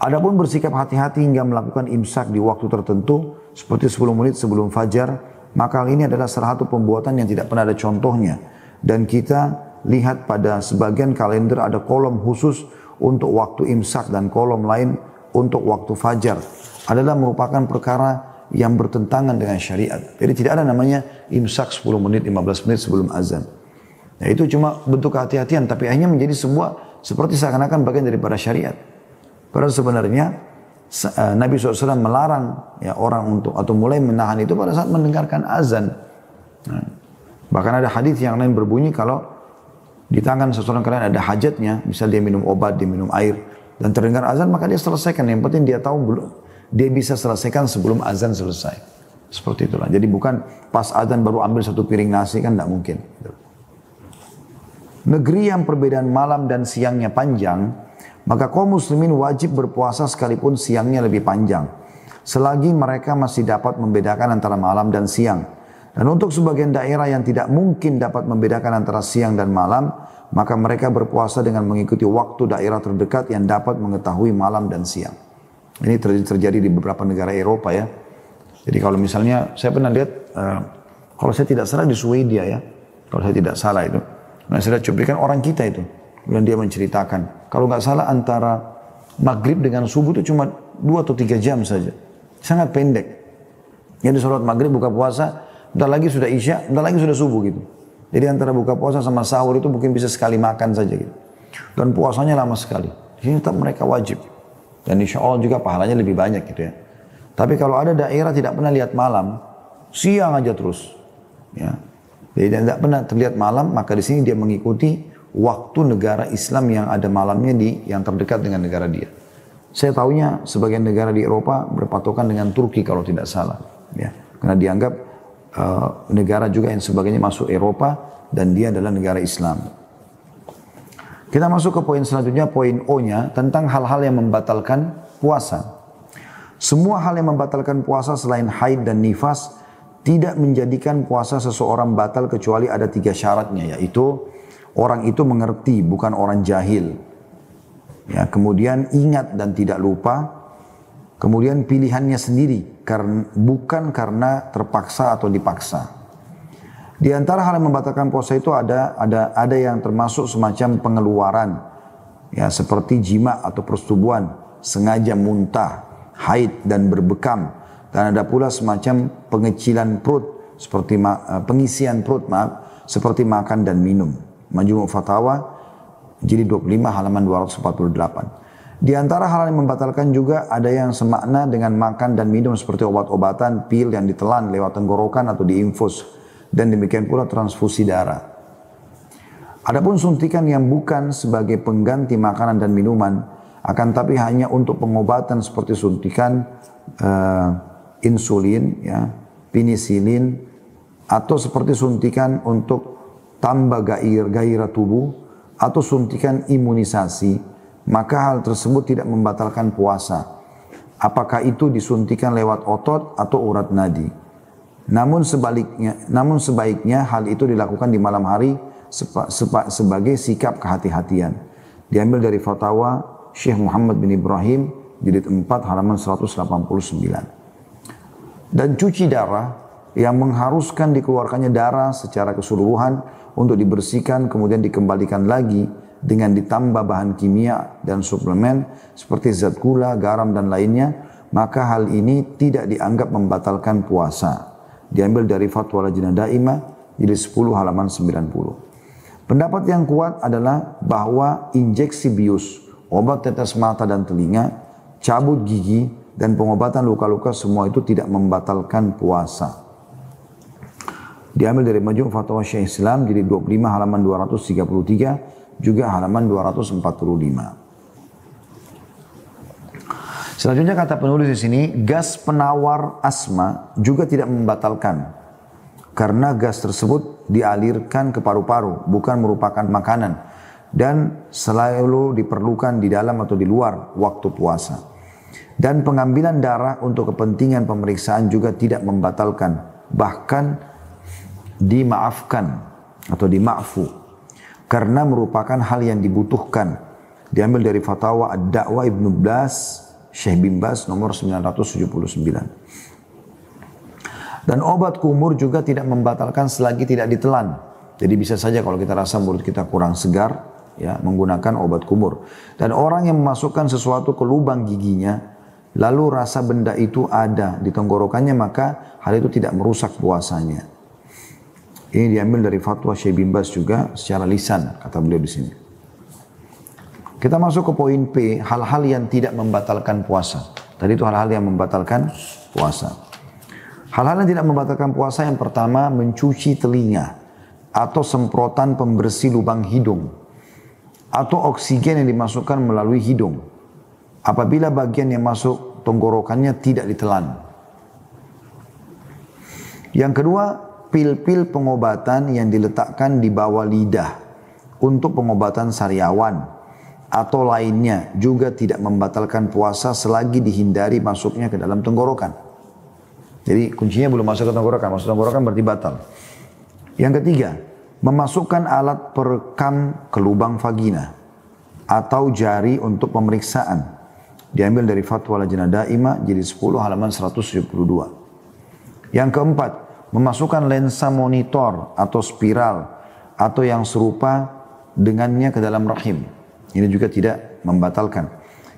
Adapun bersikap hati-hati hingga melakukan imsak di waktu tertentu seperti 10 menit sebelum fajar, maka hal ini adalah salah satu pembuatan yang tidak pernah ada contohnya. Dan kita lihat pada sebagian kalender ada kolom khusus untuk waktu imsak dan kolom lain untuk waktu fajar. Adalah merupakan perkara yang bertentangan dengan syariat. Jadi tidak ada namanya imsak 10 menit, 15 menit sebelum azan. Nah, itu cuma bentuk kehati-hatian, tapi akhirnya menjadi sebuah seperti seakan-akan bagian daripada syariat. Padahal sebenarnya Nabi SAW melarang ya orang untuk atau mulai menahan itu pada saat mendengarkan azan. Nah, bahkan ada hadis yang lain berbunyi kalau di tangan seseorang kalian ada hajatnya, misal dia minum obat, dia minum air, dan terdengar azan maka dia selesaikan. Yang penting dia tahu belum, dia bisa selesaikan sebelum azan selesai. Seperti itulah. Jadi bukan pas azan baru ambil satu piring nasi, kan tidak mungkin. Negeri yang perbedaan malam dan siangnya panjang, maka kaum muslimin wajib berpuasa sekalipun siangnya lebih panjang, selagi mereka masih dapat membedakan antara malam dan siang. Dan untuk sebagian daerah yang tidak mungkin dapat membedakan antara siang dan malam, maka mereka berpuasa dengan mengikuti waktu daerah terdekat yang dapat mengetahui malam dan siang. Ini terjadi di beberapa negara Eropa ya. Jadi kalau misalnya, saya pernah lihat, kalau saya tidak salah di Swedia ya, kalau saya tidak salah itu, nah saya cuplikan orang kita itu, dan dia menceritakan, kalau nggak salah antara maghrib dengan subuh itu cuma 2 atau 3 jam saja, sangat pendek. Jadi sholat maghrib buka puasa, bentar lagi sudah isya, bentar lagi sudah subuh gitu. Jadi antara buka puasa sama sahur itu mungkin bisa sekali makan saja gitu. Dan puasanya lama sekali. Ini tetap mereka wajib. Dan insya Allah juga pahalanya lebih banyak gitu ya. Tapi kalau ada daerah tidak pernah lihat malam, siang aja terus. Ya. Jadi tidak pernah terlihat malam, maka di sini dia mengikuti waktu negara Islam yang ada malamnya yang terdekat dengan negara dia. Saya tahunya sebagian negara di Eropa berpatokan dengan Turki kalau tidak salah. Ya. Karena dianggap negara juga yang sebagainya masuk Eropa dan dia adalah negara Islam. Kita masuk ke poin selanjutnya, poin O-nya tentang hal-hal yang membatalkan puasa. Semua hal yang membatalkan puasa selain haid dan nifas tidak menjadikan puasa seseorang batal kecuali ada 3 syaratnya, yaitu orang itu mengerti, bukan orang jahil. Ya, kemudian ingat dan tidak lupa, Kemudian pilihannya sendiri, bukan karena terpaksa atau dipaksa. Di antara hal yang membatalkan puasa itu ada yang termasuk semacam pengeluaran, ya seperti jima atau persetubuhan, sengaja muntah, haid dan berbekam, dan ada pula semacam pengecilan perut, seperti pengisian perut, seperti makan dan minum. Majmu' Fatawa jilid 25 halaman 248. Di antara hal yang membatalkan juga ada yang semakna dengan makan dan minum seperti obat-obatan, pil yang ditelan lewat tenggorokan atau diinfus. Dan demikian pula transfusi darah. Adapun suntikan yang bukan sebagai pengganti makanan dan minuman, akan tapi hanya untuk pengobatan seperti suntikan insulin, ya, penisilin, atau seperti suntikan untuk tambah gairah tubuh, atau suntikan imunisasi, maka hal tersebut tidak membatalkan puasa. Apakah itu disuntikan lewat otot atau urat nadi. Namun sebaiknya hal itu dilakukan di malam hari sebagai sikap kehati-hatian. Diambil dari fatwa Syekh Muhammad bin Ibrahim jilid 4 halaman 189. Dan cuci darah yang mengharuskan dikeluarkannya darah secara keseluruhan untuk dibersihkan kemudian dikembalikan lagi dengan ditambah bahan kimia dan suplemen seperti zat gula, garam dan lainnya, maka hal ini tidak dianggap membatalkan puasa. Diambil dari Fatwa Lajnah Daimah jilid 10 halaman 90. Pendapat yang kuat adalah bahwa injeksi bius, obat tetes mata dan telinga, cabut gigi dan pengobatan luka-luka semua itu tidak membatalkan puasa. Diambil dari Majmu' Fatwa Syekh Islam jilid 25 halaman 233 juga halaman 245. Selanjutnya kata penulis di sini, gas penawar asma juga tidak membatalkan. Karena gas tersebut dialirkan ke paru-paru, bukan merupakan makanan. Dan selalu diperlukan di dalam atau di luar waktu puasa. Dan pengambilan darah untuk kepentingan pemeriksaan juga tidak membatalkan. Bahkan dimaafkan atau dima'fu. Karena merupakan hal yang dibutuhkan. Diambil dari fatwa Ad-Da'wah Ibnu Blas, Syekh bin Baz nomor 979. Dan obat kumur juga tidak membatalkan selagi tidak ditelan. Jadi bisa saja kalau kita rasa mulut kita kurang segar, ya menggunakan obat kumur. Dan orang yang memasukkan sesuatu ke lubang giginya, lalu rasa benda itu ada di tenggorokannya, maka hal itu tidak merusak puasanya. Ini diambil dari fatwa Syekh bin Baz juga secara lisan, kata beliau di sini. Kita masuk ke poin P, hal-hal yang tidak membatalkan puasa. Tadi itu hal-hal yang membatalkan puasa. Hal-hal yang tidak membatalkan puasa yang pertama mencuci telinga atau semprotan pembersih lubang hidung atau oksigen yang dimasukkan melalui hidung apabila bagian yang masuk tenggorokannya tidak ditelan. Yang kedua, pil-pil pengobatan yang diletakkan di bawah lidah untuk pengobatan sariawan atau lainnya juga tidak membatalkan puasa selagi dihindari masuknya ke dalam tenggorokan. Jadi kuncinya belum masuk ke tenggorokan, masuk tenggorokan berarti batal. Yang ketiga, memasukkan alat perekam ke lubang vagina atau jari untuk pemeriksaan. Diambil dari Fatwa Lajnah Daimah jilid 10 halaman 172. Yang keempat, memasukkan lensa monitor atau spiral atau yang serupa dengannya ke dalam rahim. Ini juga tidak membatalkan.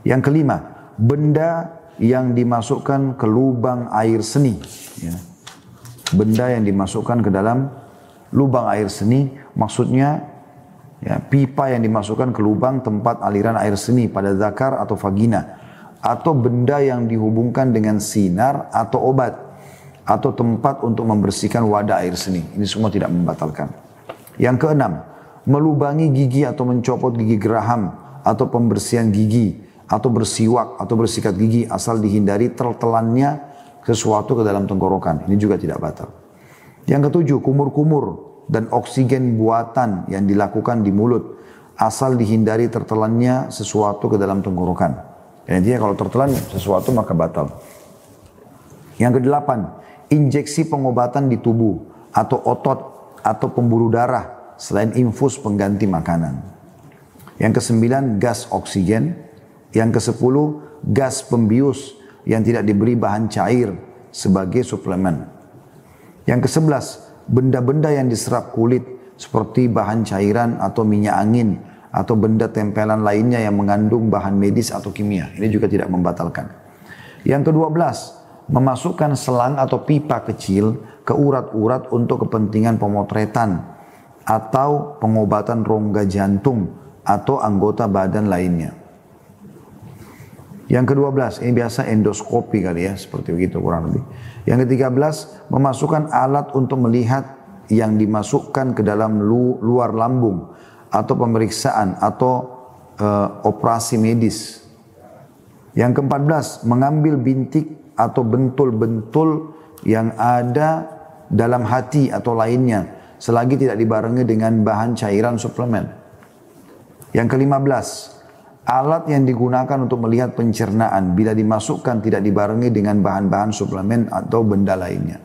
Yang kelima, benda yang dimasukkan ke lubang air seni. Ya. Benda yang dimasukkan ke dalam lubang air seni, maksudnya ya, pipa yang dimasukkan ke lubang tempat aliran air seni pada zakar atau vagina. Atau benda yang dihubungkan dengan sinar atau obat. Atau tempat untuk membersihkan wadah air seni. Ini semua tidak membatalkan. Yang keenam, melubangi gigi atau mencopot gigi geraham atau pembersihan gigi atau bersiwak atau bersikat gigi asal dihindari tertelannya sesuatu ke dalam tenggorokan. Ini juga tidak batal. Yang ketujuh, kumur-kumur dan oksigen buatan yang dilakukan di mulut asal dihindari tertelannya sesuatu ke dalam tenggorokan. Dan intinya kalau tertelan sesuatu maka batal. Yang kedelapan, injeksi pengobatan di tubuh atau otot atau pembuluh darah selain infus pengganti makanan. Yang kesembilan, gas oksigen. Yang kesepuluh, gas pembius yang tidak diberi bahan cair sebagai suplemen. Yang ke-11, benda-benda yang diserap kulit seperti bahan cairan atau minyak angin atau benda tempelan lainnya yang mengandung bahan medis atau kimia. Ini juga tidak membatalkan. Yang ke-12, memasukkan selang atau pipa kecil ke urat-urat untuk kepentingan pemotretan atau pengobatan rongga jantung atau anggota badan lainnya. Yang ke-12, ini biasa endoskopi kali ya, seperti begitu kurang lebih. Yang ke-13, memasukkan alat untuk melihat yang dimasukkan ke dalam luar lambung atau pemeriksaan atau operasi medis. Yang ke-14, mengambil bintik atau bentul-bentul yang ada dalam hati atau lainnya selagi tidak dibarengi dengan bahan cairan suplemen. Yang ke-15, alat yang digunakan untuk melihat pencernaan bila dimasukkan tidak dibarengi dengan bahan-bahan suplemen atau benda lainnya.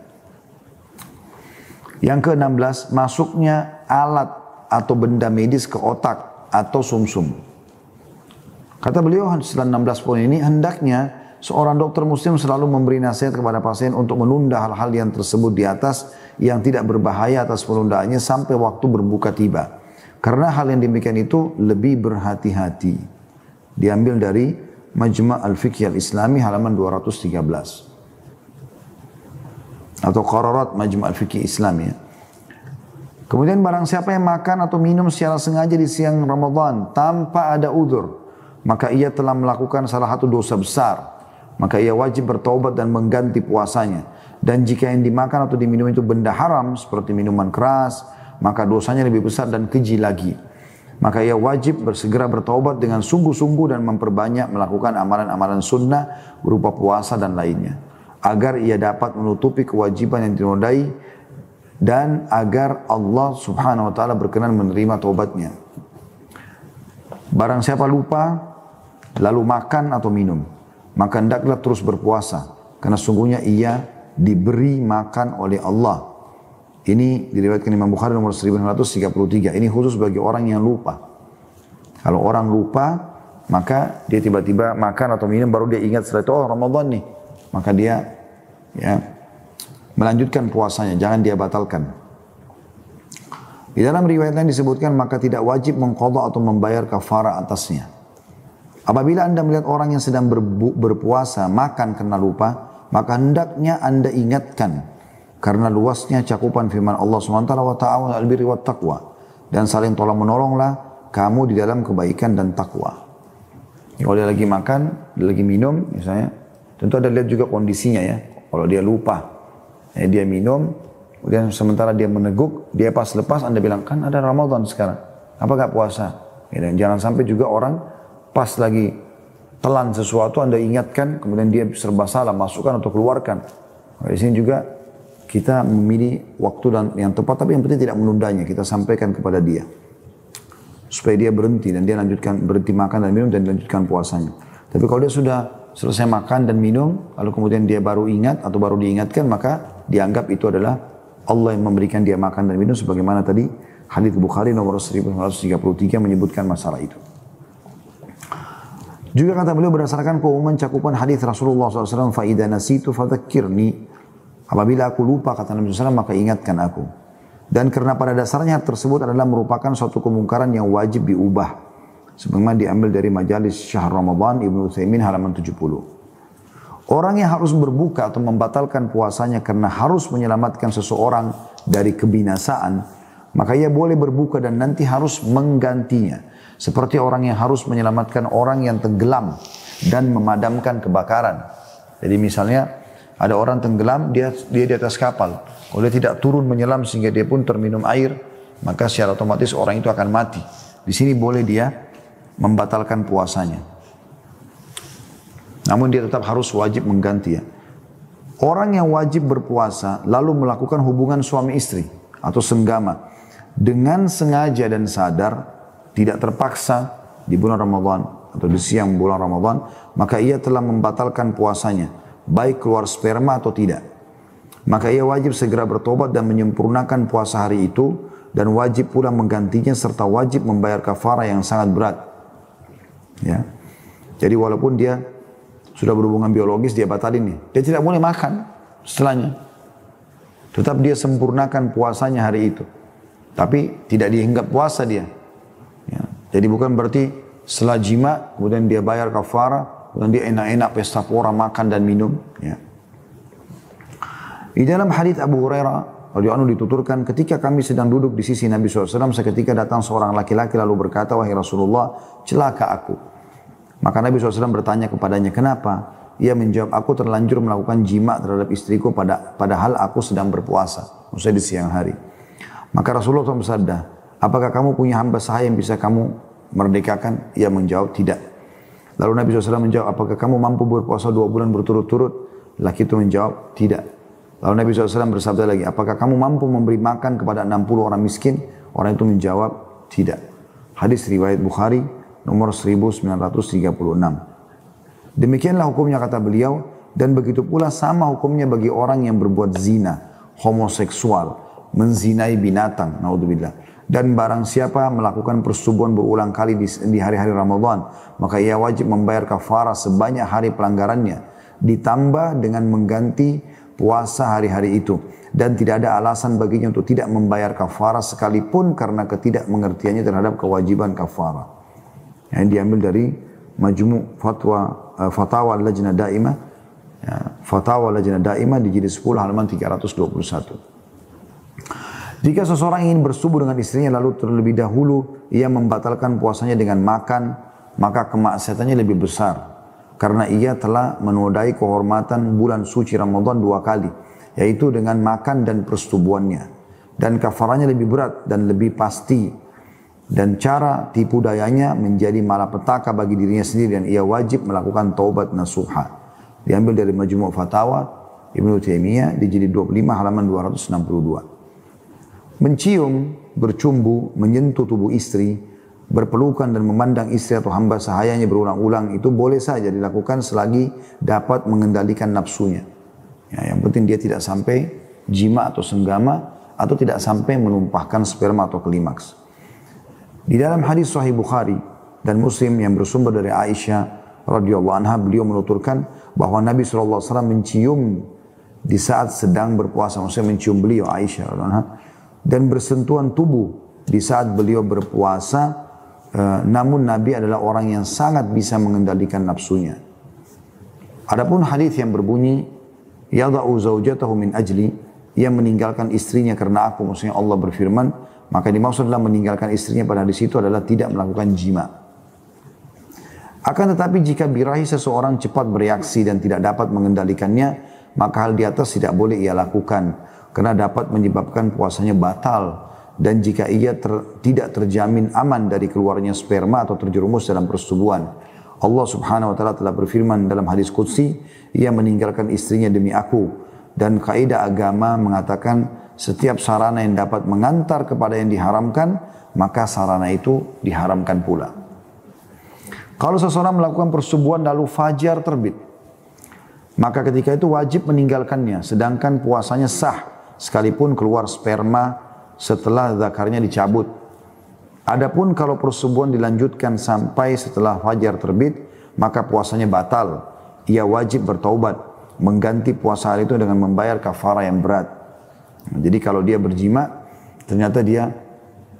Yang ke-16, masuknya alat atau benda medis ke otak atau sumsum. Kata beliau setelah 16 poin ini, hendaknya seorang dokter muslim selalu memberi nasihat kepada pasien untuk menunda hal-hal yang tersebut di atas yang tidak berbahaya atas penundaannya sampai waktu berbuka tiba. Karena hal yang demikian itu lebih berhati-hati. Diambil dari Majma' al-Fiqh al-Islami halaman 213. Atau Qararat Majma' al-Fiqh Islami. Kemudian barang siapa yang makan atau minum secara sengaja di siang Ramadan tanpa ada uzur, maka ia telah melakukan salah satu dosa besar. Maka ia wajib bertaubat dan mengganti puasanya. Dan jika yang dimakan atau diminum itu benda haram seperti minuman keras, maka dosanya lebih besar dan keji lagi. Maka ia wajib bersegera bertaubat dengan sungguh-sungguh dan memperbanyak melakukan amalan-amalan sunnah berupa puasa dan lainnya. Agar ia dapat menutupi kewajiban yang dinodai dan agar Allah subhanahu wa ta'ala berkenan menerima taubatnya. Barang siapa lupa lalu makan atau minum, maka hendaklah terus berpuasa. Karena sungguhnya ia diberi makan oleh Allah. Ini diriwayatkan Imam Bukhari nomor 1933. Ini khusus bagi orang yang lupa. Kalau orang lupa, maka dia tiba-tiba makan atau minum, baru dia ingat setelah itu, oh Ramadan nih. Maka dia ya melanjutkan puasanya, jangan dia batalkan. Di dalam riwayat lain disebutkan, maka tidak wajib mengqadha atau membayar kafarah atasnya. Apabila anda melihat orang yang sedang berpuasa, makan karena lupa, maka hendaknya anda ingatkan. Karena luasnya cakupan firman Allah SWT, wa ta'awun al-birri wa taqwa. Dan saling tolong menolonglah kamu di dalam kebaikan dan takwa. Kalau dia lagi makan, dia lagi minum misalnya, tentu ada lihat juga kondisinya ya. Kalau dia lupa, dia minum, kemudian sementara dia meneguk, dia pas lepas anda bilang, kan ada Ramadan sekarang, apa gak puasa? Dan jangan sampai juga orang pas lagi telan sesuatu anda ingatkan, kemudian dia serba salah, masukkan atau keluarkan. Di sini juga kita memilih waktu dan yang tepat, tapi yang penting tidak menundanya. Kita sampaikan kepada dia supaya dia berhenti dan dia berhenti makan dan minum dan lanjutkan puasanya. Tapi kalau dia sudah selesai makan dan minum, lalu kemudian dia baru ingat atau baru diingatkan, maka dianggap itu adalah Allah yang memberikan dia makan dan minum, sebagaimana tadi hadits Bukhari nomor 1933 menyebutkan masalah itu. Juga kata beliau berdasarkan keumuman cakupan hadis Rasulullah SAW, فَإِذَا نَسِيتُ فَذَكِّرْنِي. Apabila aku lupa, kata Nabi SAW, maka ingatkan aku. Dan karena pada dasarnya tersebut adalah merupakan suatu kemungkaran yang wajib diubah. Sebagaimana diambil dari majalis Syahr Ramadan Ibnu Utsaimin halaman 70. Orang yang harus berbuka atau membatalkan puasanya karena harus menyelamatkan seseorang dari kebinasaan, maka ia boleh berbuka dan nanti harus menggantinya. Seperti orang yang harus menyelamatkan orang yang tenggelam dan memadamkan kebakaran. Jadi misalnya ada orang tenggelam, dia di atas kapal. Kalau dia tidak turun menyelam sehingga dia pun terminum air, maka secara otomatis orang itu akan mati. Di sini boleh dia membatalkan puasanya. Namun dia tetap harus wajib mengganti ya. Orang yang wajib berpuasa lalu melakukan hubungan suami istri atau senggama dengan sengaja dan sadar, tidak terpaksa di bulan Ramadan atau di siang bulan Ramadan, maka ia telah membatalkan puasanya, baik keluar sperma atau tidak. Maka ia wajib segera bertobat dan menyempurnakan puasa hari itu, dan wajib pula menggantinya serta wajib membayar kafarah yang sangat berat. Ya. Jadi walaupun dia sudah berhubungan biologis dia batalin nih. Dia tidak boleh makan setelahnya. Tetap dia sempurnakan puasanya hari itu. Tapi tidak dianggap puasa dia. Ya. Jadi bukan berarti setelah jima, kemudian dia bayar kafarah, kemudian dia enak-enak pesta pora makan dan minum. Ya. Di dalam hadits Abu Hurairah radhiyallahu anhu dituturkan, ketika kami sedang duduk di sisi Nabi SAW, seketika datang seorang laki-laki lalu berkata, wahai Rasulullah, celaka aku. Maka Nabi SAW bertanya kepadanya, kenapa? Ia menjawab, aku terlanjur melakukan jima terhadap istriku padahal aku sedang berpuasa. Maksudnya di siang hari. Maka Rasulullah SAW bersabda, apakah kamu punya hamba sahaya yang bisa kamu merdekakan? Ia menjawab, tidak. Lalu Nabi SAW menjawab, apakah kamu mampu berpuasa 2 bulan berturut-turut? Laki itu menjawab, tidak. Lalu Nabi SAW bersabda lagi, apakah kamu mampu memberi makan kepada 60 orang miskin? Orang itu menjawab, tidak. Hadis riwayat Bukhari nomor 1936. Demikianlah hukumnya kata beliau, dan begitu pula sama hukumnya bagi orang yang berbuat zina, homoseksual, menzinai binatang, naudzubillah. Dan barang siapa melakukan persetubuhan berulang kali di hari-hari Ramadan, maka ia wajib membayar kafarah sebanyak hari pelanggarannya, ditambah dengan mengganti puasa hari-hari itu. Dan tidak ada alasan baginya untuk tidak membayar kafarah sekalipun karena ketidakmengertiannya terhadap kewajiban kafarah. Yang diambil dari Majmu' Fatawa Lajnah Daimah, ya, Fatawa Lajnah Daimah di jilid 10 halaman 321. Jika seseorang ingin bersubuh dengan istrinya lalu terlebih dahulu ia membatalkan puasanya dengan makan, maka kemaksiatannya lebih besar karena ia telah menodai kehormatan bulan suci Ramadan 2 kali, yaitu dengan makan dan persetubuhannya, dan kafaranya lebih berat dan lebih pasti. Dan cara tipu dayanya menjadi malapetaka bagi dirinya sendiri dan ia wajib melakukan taubat nasuha. Diambil dari Majmu' Fatawa Ibnu Taimiyah di jilid 25 halaman 262. Mencium, bercumbu, menyentuh tubuh istri, berpelukan dan memandang istri atau hamba sahayanya berulang-ulang itu boleh saja dilakukan selagi dapat mengendalikan nafsunya. Ya, yang penting dia tidak sampai jima atau senggama atau tidak sampai menumpahkan sperma atau klimaks. Di dalam hadis Sahih Bukhari dan Muslim yang bersumber dari Aisyah radhiyallahu anha, beliau menuturkan bahwa Nabi SAW mencium di saat sedang berpuasa, maksudnya mencium beliau Aisyah radhiyallahu anha, dan bersentuhan tubuh di saat beliau berpuasa. Namun Nabi adalah orang yang sangat bisa mengendalikan nafsunya. Adapun hadis yang berbunyi yada'u zaujatahu min ajli, ia meninggalkan istrinya karena aku, maksudnya Allah berfirman, maka dimaksud adalah meninggalkan istrinya pada hadis itu adalah tidak melakukan jima. Akan tetapi jika birahi seseorang cepat bereaksi dan tidak dapat mengendalikannya, maka hal di atas tidak boleh ia lakukan karena dapat menyebabkan puasanya batal. Dan jika ia tidak terjamin aman dari keluarnya sperma atau terjerumus dalam persetubuhan, Allah Subhanahu wa taala telah berfirman dalam hadis qudsi, ia meninggalkan istrinya demi aku. Dan kaidah agama mengatakan setiap sarana yang dapat mengantar kepada yang diharamkan, maka sarana itu diharamkan pula. Kalau seseorang melakukan persetubuhan lalu fajar terbit, maka ketika itu wajib meninggalkannya, sedangkan puasanya sah, sekalipun keluar sperma setelah zakarnya dicabut. Adapun kalau persetubuhan dilanjutkan sampai setelah fajar terbit, maka puasanya batal. Ia wajib bertaubat, mengganti puasa hari itu dengan membayar kafarah yang berat. Jadi kalau dia berjima, ternyata dia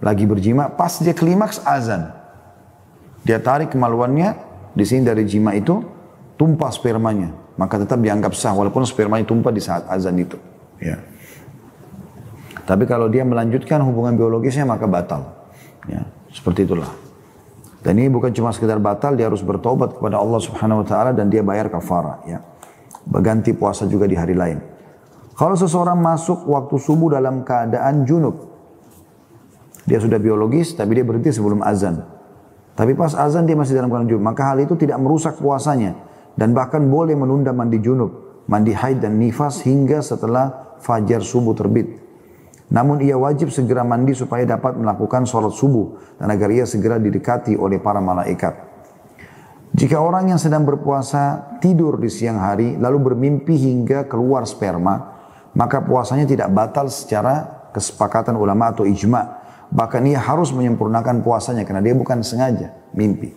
lagi berjima, pas dia klimaks azan. Dia tarik kemaluannya, di sini dari jima itu, tumpah spermanya. Maka tetap dianggap sah, walaupun spermanya tumpah di saat azan itu. Ya. Tapi kalau dia melanjutkan hubungan biologisnya, maka batal. Ya, seperti itulah. Dan ini bukan cuma sekedar batal, dia harus bertobat kepada Allah Subhanahu Wa Taala dan dia bayar kafarah. Ya. Berganti puasa juga di hari lain. Kalau seseorang masuk waktu subuh dalam keadaan junub, dia sudah biologis tapi dia berhenti sebelum azan. Tapi pas azan dia masih dalam keadaan junub, maka hal itu tidak merusak puasanya dan bahkan boleh menunda mandi junub, mandi haid dan nifas hingga setelah fajar subuh terbit. Namun ia wajib segera mandi supaya dapat melakukan sholat subuh dan agar ia segera didekati oleh para malaikat. Jika orang yang sedang berpuasa tidur di siang hari lalu bermimpi hingga keluar sperma, maka puasanya tidak batal secara kesepakatan ulama atau ijma'. Bahkan ia harus menyempurnakan puasanya karena dia bukan sengaja mimpi.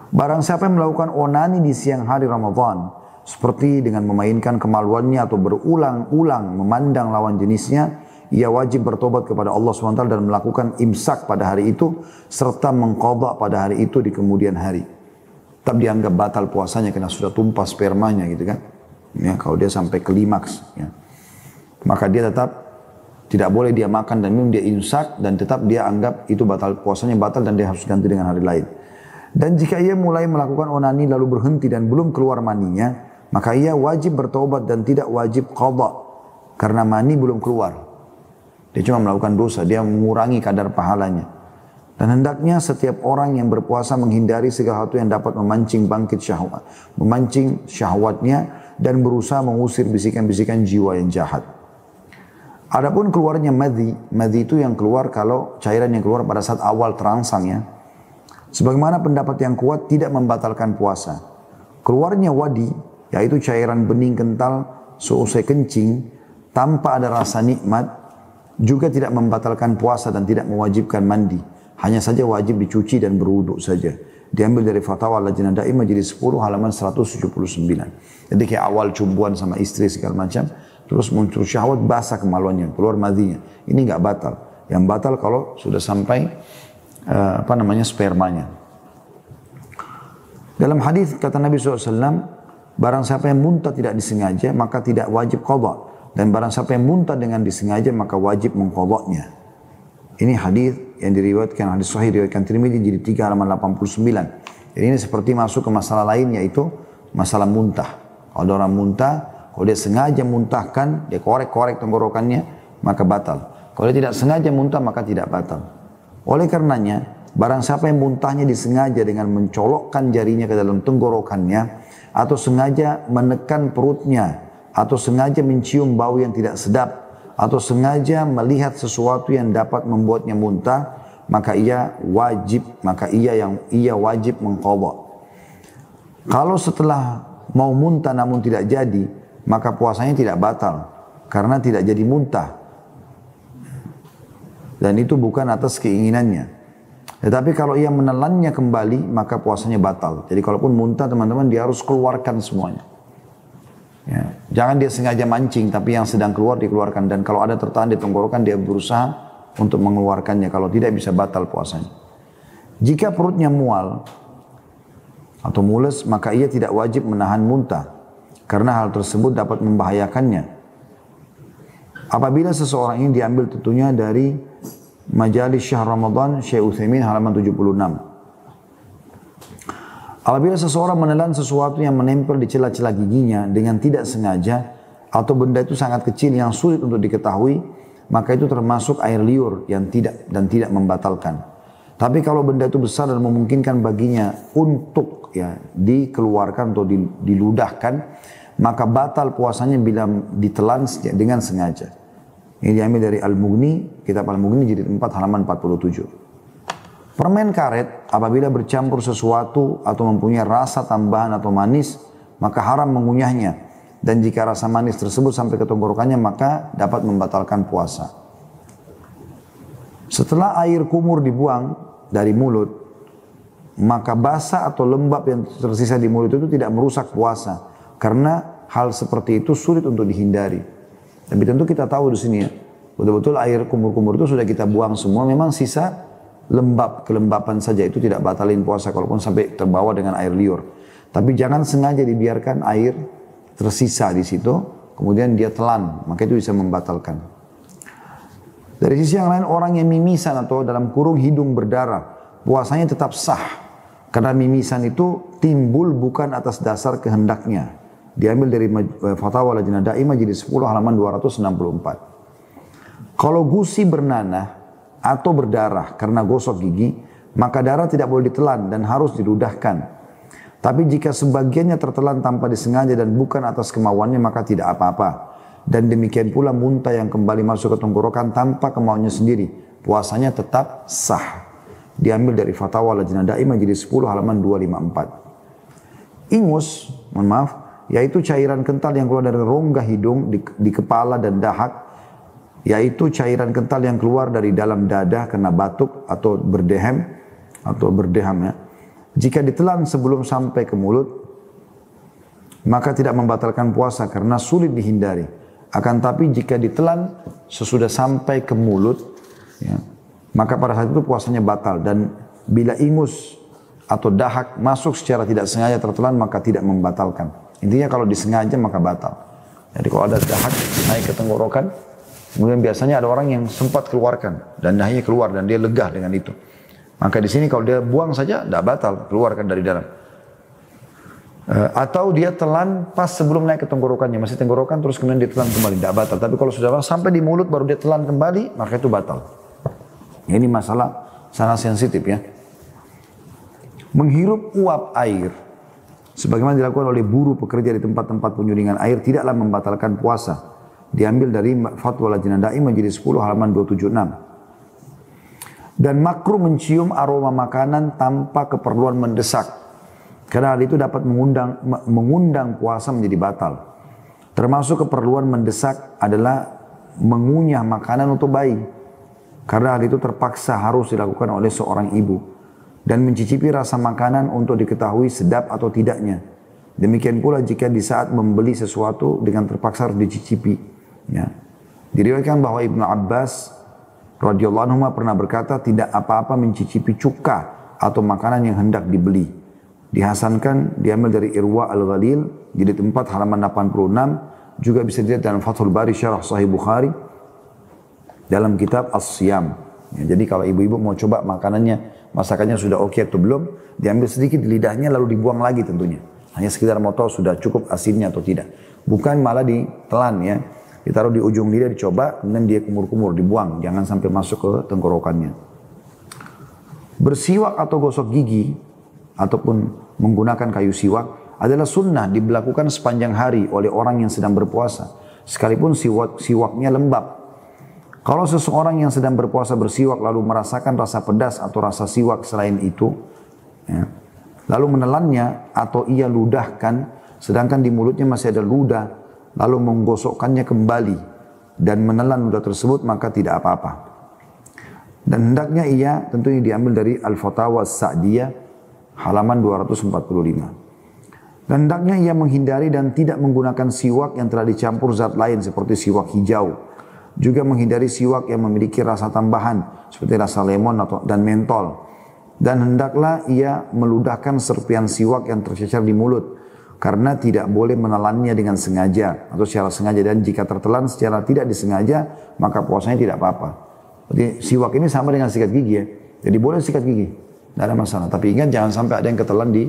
Barang siapa yang melakukan onani di siang hari Ramadan, seperti dengan memainkan kemaluannya atau berulang-ulang memandang lawan jenisnya, ia wajib bertobat kepada Allah SWT dan melakukan imsak pada hari itu, serta mengqadha pada hari itu di kemudian hari. Tetap dianggap batal puasanya karena sudah tumpah spermanya gitu kan. Ya, kalau dia sampai klimaks, ya. Maka dia tetap tidak boleh dia makan dan minum, dia imsak, dan tetap dia anggap itu batal, puasanya batal dan dia harus ganti dengan hari lain. Dan jika ia mulai melakukan onani lalu berhenti dan belum keluar maninya, maka ia wajib bertaubat dan tidak wajib qadha karena mani belum keluar. Dia cuma melakukan dosa, dia mengurangi kadar pahalanya. Dan hendaknya setiap orang yang berpuasa menghindari segala sesuatu yang dapat memancing bangkit syahwat, memancing syahwatnya dan berusaha mengusir bisikan-bisikan jiwa yang jahat. Adapun keluarnya madhi itu yang keluar kalau cairan yang keluar pada saat awal terangsang ya. Sebagaimana pendapat yang kuat tidak membatalkan puasa. Keluarnya wadi, yaitu cairan bening kental seusai kencing tanpa ada rasa nikmat, juga tidak membatalkan puasa dan tidak mewajibkan mandi. Hanya saja wajib dicuci dan berwudu saja. Diambil dari Fatwa Lajnah Daimah jadi 10 halaman 179. Jadi kayak awal cumbuan sama istri segala macam, terus muncul syahwat, basah kemaluannya, keluar madhinya. Ini enggak batal. Yang batal kalau sudah sampai spermanya. Dalam hadis kata Nabi SAW, barang siapa yang muntah tidak disengaja maka tidak wajib qadha, dan barang siapa yang muntah dengan disengaja maka wajib mengqadhanya. Ini hadis yang diriwayatkan, hadis sahih diriwayatkan Tirmidzi jadi 3 halaman 89. Jadi ini seperti masuk ke masalah lain, yaitu masalah muntah. Kalau ada orang muntah, kalau dia sengaja muntahkan, dia korek-korek tenggorokannya, maka batal. Kalau dia tidak sengaja muntah, maka tidak batal. Oleh karenanya, barang siapa yang muntahnya disengaja dengan mencolokkan jarinya ke dalam tenggorokannya, atau sengaja menekan perutnya, atau sengaja mencium bau yang tidak sedap, atau sengaja melihat sesuatu yang dapat membuatnya muntah, maka ia wajib mengqadha. Kalau setelah mau muntah namun tidak jadi, maka puasanya tidak batal karena tidak jadi muntah. Dan itu bukan atas keinginannya. Tetapi kalau ia menelannya kembali, maka puasanya batal. Jadi kalaupun muntah teman-teman, dia harus keluarkan semuanya. Ya, jangan dia sengaja mancing, tapi yang sedang keluar dikeluarkan. Dan kalau ada tertahan di tenggorokan, dia berusaha untuk mengeluarkannya. Kalau tidak, bisa batal puasanya. Jika perutnya mual atau mules, maka ia tidak wajib menahan muntah, karena hal tersebut dapat membahayakannya. Apabila seseorang ini diambil tentunya dari Majalis Syahr Ramadan Syekh Utsaimin halaman 76. Apabila seseorang menelan sesuatu yang menempel di celah-celah giginya dengan tidak sengaja, atau benda itu sangat kecil yang sulit untuk diketahui, maka itu termasuk air liur yang tidak membatalkan. Tapi kalau benda itu besar dan memungkinkan baginya untuk dikeluarkan atau diludahkan, maka batal puasanya bila ditelan dengan sengaja. Ini diambil dari Al-Mughni, kitab Al-Mughni jilid 4 halaman 47. Permen karet apabila bercampur sesuatu atau mempunyai rasa tambahan atau manis, maka haram mengunyahnya. Dan jika rasa manis tersebut sampai ke tenggorokannya, maka dapat membatalkan puasa. Setelah air kumur dibuang dari mulut, maka basah atau lembab yang tersisa di mulut itu tidak merusak puasa. Karena hal seperti itu sulit untuk dihindari. Tapi tentu kita tahu di sini ya, betul-betul air kumur-kumur itu sudah kita buang semua, memang sisa kelembapan saja, itu tidak batalin puasa kalaupun sampai terbawa dengan air liur. Tapi jangan sengaja dibiarkan air tersisa di situ, kemudian dia telan, maka itu bisa membatalkan. Dari sisi yang lain, orang yang mimisan atau dalam kurung hidung berdarah, puasanya tetap sah. Karena mimisan itu timbul bukan atas dasar kehendaknya. Diambil dari Fatwa Lajnah Daimah jadi 10 halaman 264. Kalau gusi bernanah atau berdarah karena gosok gigi, maka darah tidak boleh ditelan dan harus diludahkan. Tapi jika sebagiannya tertelan tanpa disengaja dan bukan atas kemauannya, maka tidak apa-apa. Dan demikian pula muntah yang kembali masuk ke tenggorokan tanpa kemauannya sendiri, puasanya tetap sah. Diambil dari Fatwa Lajnah Daimah jadi 10 halaman 254. Ingus, mohon maaf, yaitu cairan kental yang keluar dari rongga hidung di kepala dan dahak, yaitu cairan kental yang keluar dari dalam dada kena batuk atau berdeham ya. Jika ditelan sebelum sampai ke mulut, maka tidak membatalkan puasa karena sulit dihindari. Akan tapi jika ditelan sesudah sampai ke mulut, ya, maka pada saat itu puasanya batal. Dan bila ingus atau dahak masuk secara tidak sengaja tertelan, maka tidak membatalkan. Intinya kalau disengaja maka batal. Jadi kalau ada dahak naik ke tenggorokan, kemudian biasanya ada orang yang sempat keluarkan dan dahaknya keluar dan dia lega dengan itu. Maka di sini kalau dia buang saja, tidak batal, keluarkan dari dalam. Atau dia telan pas sebelum naik ke tenggorokannya, masih tenggorokan terus kemudian dia telan kembali, tidak batal. Tapi kalau sudah sampai di mulut baru dia telan kembali, maka itu batal. Ini masalah sangat sensitif ya. Menghirup uap air, sebagaimana dilakukan oleh buruh pekerja di tempat-tempat penyulingan air, tidaklah membatalkan puasa. Diambil dari Fatwa Lajnah Daimah jadi 10 halaman 276. Dan makruh mencium aroma makanan tanpa keperluan mendesak. Karena hal itu dapat mengundang puasa menjadi batal. Termasuk keperluan mendesak adalah mengunyah makanan untuk bayi. Karena hal itu terpaksa harus dilakukan oleh seorang ibu. Dan mencicipi rasa makanan untuk diketahui sedap atau tidaknya. Demikian pula jika di saat membeli sesuatu dengan terpaksa harus dicicipi. Ya. Diriwayatkan bahwa Ibnu Abbas radhiyallahu anhu pernah berkata, tidak apa-apa mencicipi cuka atau makanan yang hendak dibeli. Dihasankan, diambil dari Irwa Al-Ghalil, jilid 4 halaman 86, juga bisa dilihat dalam Fathul Bari Syarah Sahih Bukhari, dalam kitab As-Siyam. Ya, jadi kalau ibu-ibu mau coba makanannya, masakannya sudah oke atau belum, diambil sedikit di lidahnya lalu dibuang lagi tentunya. Hanya sekedar mau tahu sudah cukup asinnya atau tidak. Bukan malah ditelan ya, ditaruh di ujung lidah dicoba, kemudian dia kumur-kumur, dibuang, jangan sampai masuk ke tenggorokannya. Bersiwak atau gosok gigi, ataupun menggunakan kayu siwak adalah sunnah dilakukan sepanjang hari oleh orang yang sedang berpuasa, sekalipun siwaknya lembab. Kalau seseorang yang sedang berpuasa bersiwak lalu merasakan rasa pedas atau rasa siwak selain itu, ya, lalu menelannya atau ia ludahkan, sedangkan di mulutnya masih ada ludah, lalu menggosokkannya kembali dan menelan ludah tersebut, maka tidak apa-apa. Dan hendaknya ia, tentunya diambil dari Al-Fatawa As-Sa'diyah, halaman 245. Dan hendaknya ia menghindari dan tidak menggunakan siwak yang telah dicampur zat lain seperti siwak hijau. Juga menghindari siwak yang memiliki rasa tambahan seperti rasa lemon dan mentol. Dan hendaklah ia meludahkan serpian siwak yang tercecer di mulut, karena tidak boleh menelannya dengan sengaja atau secara sengaja. Dan jika tertelan secara tidak disengaja, maka puasanya tidak apa-apa. Jadi siwak ini sama dengan sikat gigi ya. Jadi boleh sikat gigi, tidak ada masalah. Tapi ingat jangan sampai ada yang ketelan di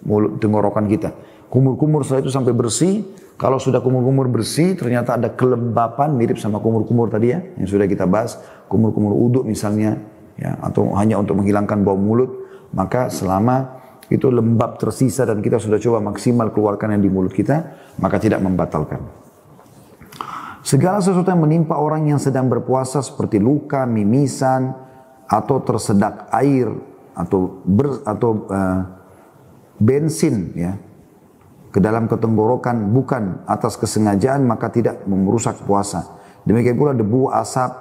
mulut tenggorokan kita. Kumur-kumur setelah itu sampai bersih. Kalau sudah kumur-kumur bersih, ternyata ada kelembapan mirip sama kumur-kumur tadi ya, yang sudah kita bahas. Kumur-kumur uduk misalnya, ya, atau hanya untuk menghilangkan bau mulut. Maka selama itu lembab tersisa dan kita sudah coba maksimal keluarkan yang di mulut kita, maka tidak membatalkan. Segala sesuatu yang menimpa orang yang sedang berpuasa seperti luka, mimisan, atau tersedak air, atau bensin ya ke dalam ketenggorokan bukan atas kesengajaan, maka tidak merusak puasa. Demikian pula debu, asap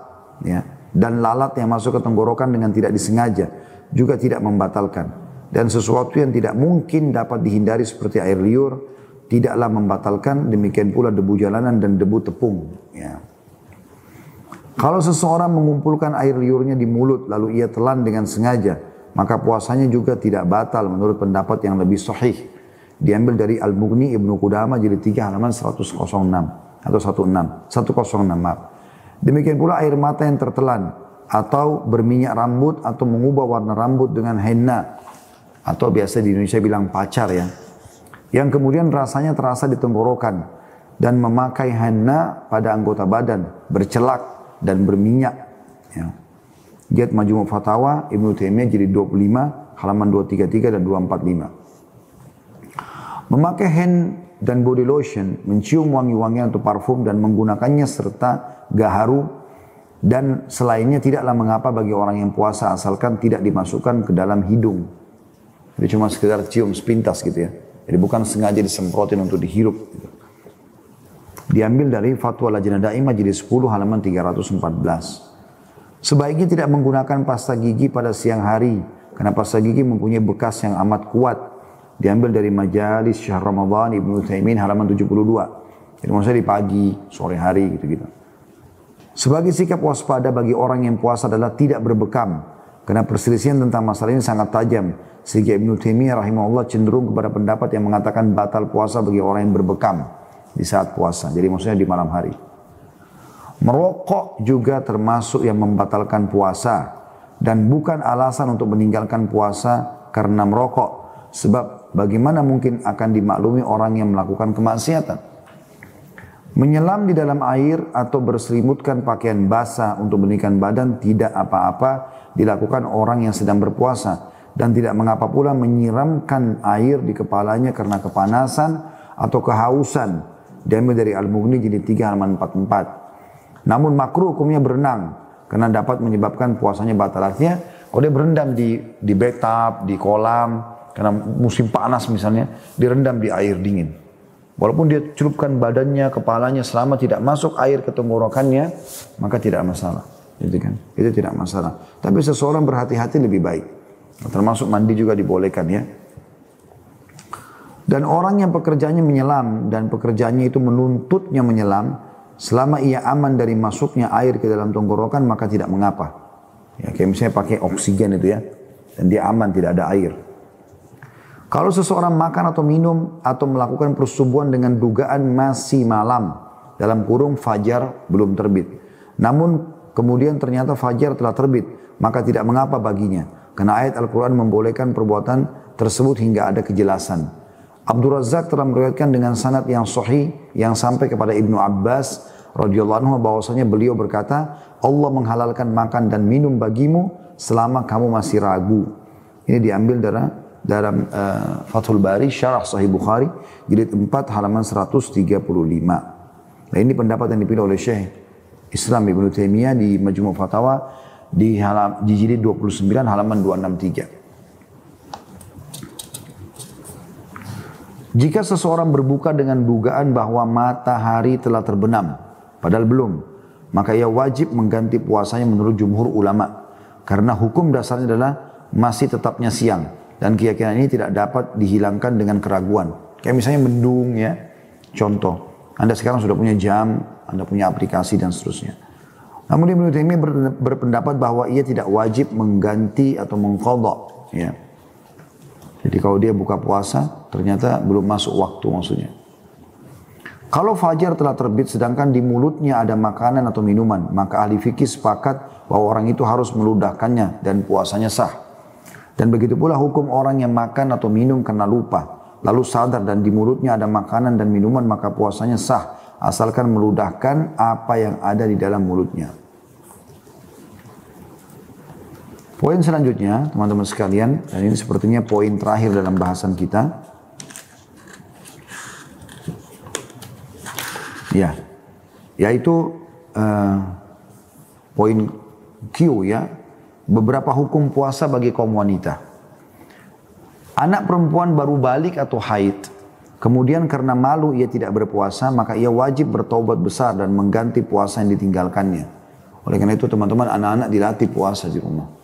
ya dan lalat yang masuk ke tenggorokan dengan tidak disengaja juga tidak membatalkan. Dan sesuatu yang tidak mungkin dapat dihindari seperti air liur tidaklah membatalkan. Demikian pula debu jalanan dan debu tepung ya. Kalau seseorang mengumpulkan air liurnya di mulut lalu ia telan dengan sengaja, maka puasanya juga tidak batal menurut pendapat yang lebih sahih. Diambil dari Al-Mughni Ibnu Qudamah jilid 3 halaman 106 atau 106 maaf. Demikian pula air mata yang tertelan atau berminyak rambut atau mengubah warna rambut dengan henna atau biasa di Indonesia bilang pacar ya. Yang kemudian rasanya terasa di tenggorokan dan memakai henna pada anggota badan, bercelak dan berminyak ya. Jilid Majmu' Fatawa Ibnu Taimiyah jilid 25 halaman 233 dan 245. Memakai hand dan body lotion, mencium wangi-wangian atau parfum dan menggunakannya serta gaharu dan selainnya tidaklah mengapa bagi orang yang puasa asalkan tidak dimasukkan ke dalam hidung. Jadi cuma sekedar cium sepintas gitu ya. Jadi bukan sengaja disemprotin untuk dihirup gitu. Diambil dari Fatwa Lajnah Daimah jilid 10 halaman 314. Sebaiknya tidak menggunakan pasta gigi pada siang hari Karena pasta gigi mempunyai bekas yang amat kuat. Diambil dari Majalis Syahr Ramadan Ibnu Utsaimin halaman 72. Jadi maksudnya di pagi, sore hari gitu-gitu. Sebagai sikap waspada bagi orang yang puasa adalah tidak berbekam. Karena perselisihan tentang masalah ini sangat tajam. Sehingga Ibnu Taimiyah rahimahullah cenderung kepada pendapat yang mengatakan batal puasa bagi orang yang berbekam di saat puasa. Jadi maksudnya di malam hari. Merokok juga termasuk yang membatalkan puasa. Dan bukan alasan untuk meninggalkan puasa karena merokok. Sebab bagaimana mungkin akan dimaklumi orang yang melakukan kemaksiatan. Menyelam di dalam air atau berselimutkan pakaian basah untuk meninggikan badan tidak apa-apa dilakukan orang yang sedang berpuasa. Dan tidak mengapa pula menyiramkan air di kepalanya karena kepanasan atau kehausan. Diambil dari Al-Mughni jilid 3 halaman 44. Namun makruh hukumnya berenang karena dapat menyebabkan puasanya batal. Artinya kalau dia berendam di bathtub, di kolam, karena musim panas misalnya, direndam di air dingin. Walaupun dia celupkan badannya, kepalanya, selama tidak masuk air ke tenggorokannya, maka tidak masalah. Gitu kan? Itu tidak masalah. Tapi seseorang berhati-hati lebih baik. Termasuk mandi juga dibolehkan ya. Dan orang yang pekerjaannya menyelam dan pekerjaannya itu menuntutnya menyelam, selama ia aman dari masuknya air ke dalam tenggorokan maka tidak mengapa. Ya, kayak misalnya pakai oksigen itu ya, dan dia aman tidak ada air. Kalau seseorang makan atau minum atau melakukan persubuhan dengan dugaan masih malam, dalam kurung fajar belum terbit. Namun kemudian ternyata fajar telah terbit, maka tidak mengapa baginya. Karena ayat Al-Quran membolehkan perbuatan tersebut hingga ada kejelasan. Abdul Razak telah meriwayatkan dengan sanad yang sahih yang sampai kepada Ibnu Abbas radhiyallahu anhu bahwasanya beliau berkata, Allah menghalalkan makan dan minum bagimu selama kamu masih ragu. Ini diambil dalam Fathul Bari Syarah Sahih Bukhari jilid 4 halaman 135. Nah ini pendapat yang dipilih oleh Syekh Islam Ibnu Taimiyah di Majmu' Fatawa di jilid 29 halaman 263. Jika seseorang berbuka dengan dugaan bahwa matahari telah terbenam, padahal belum, maka ia wajib mengganti puasanya menurut jumhur ulama. Karena hukum dasarnya adalah masih tetapnya siang. Dan keyakinan ini tidak dapat dihilangkan dengan keraguan. Kayak misalnya mendung ya, contoh. Anda sekarang sudah punya jam, Anda punya aplikasi dan seterusnya. Namun Ibnu Taimiyah berpendapat bahwa ia tidak wajib mengganti atau mengqadha, ya. Jadi kalau dia buka puasa, ternyata belum masuk waktu maksudnya. Kalau fajar telah terbit sedangkan di mulutnya ada makanan atau minuman, maka ahli fikih sepakat bahwa orang itu harus meludahkannya dan puasanya sah. Dan begitu pula hukum orang yang makan atau minum karena lupa, lalu sadar dan di mulutnya ada makanan dan minuman, maka puasanya sah, asalkan meludahkan apa yang ada di dalam mulutnya. Poin selanjutnya, teman-teman sekalian, dan ini sepertinya poin terakhir dalam bahasan kita. Ya, yaitu poin Q ya, beberapa hukum puasa bagi kaum wanita. Anak perempuan baru balik atau haid, kemudian karena malu ia tidak berpuasa, maka ia wajib bertaubat besar dan mengganti puasa yang ditinggalkannya. Oleh karena itu teman-teman, anak-anak dilatih puasa di rumah.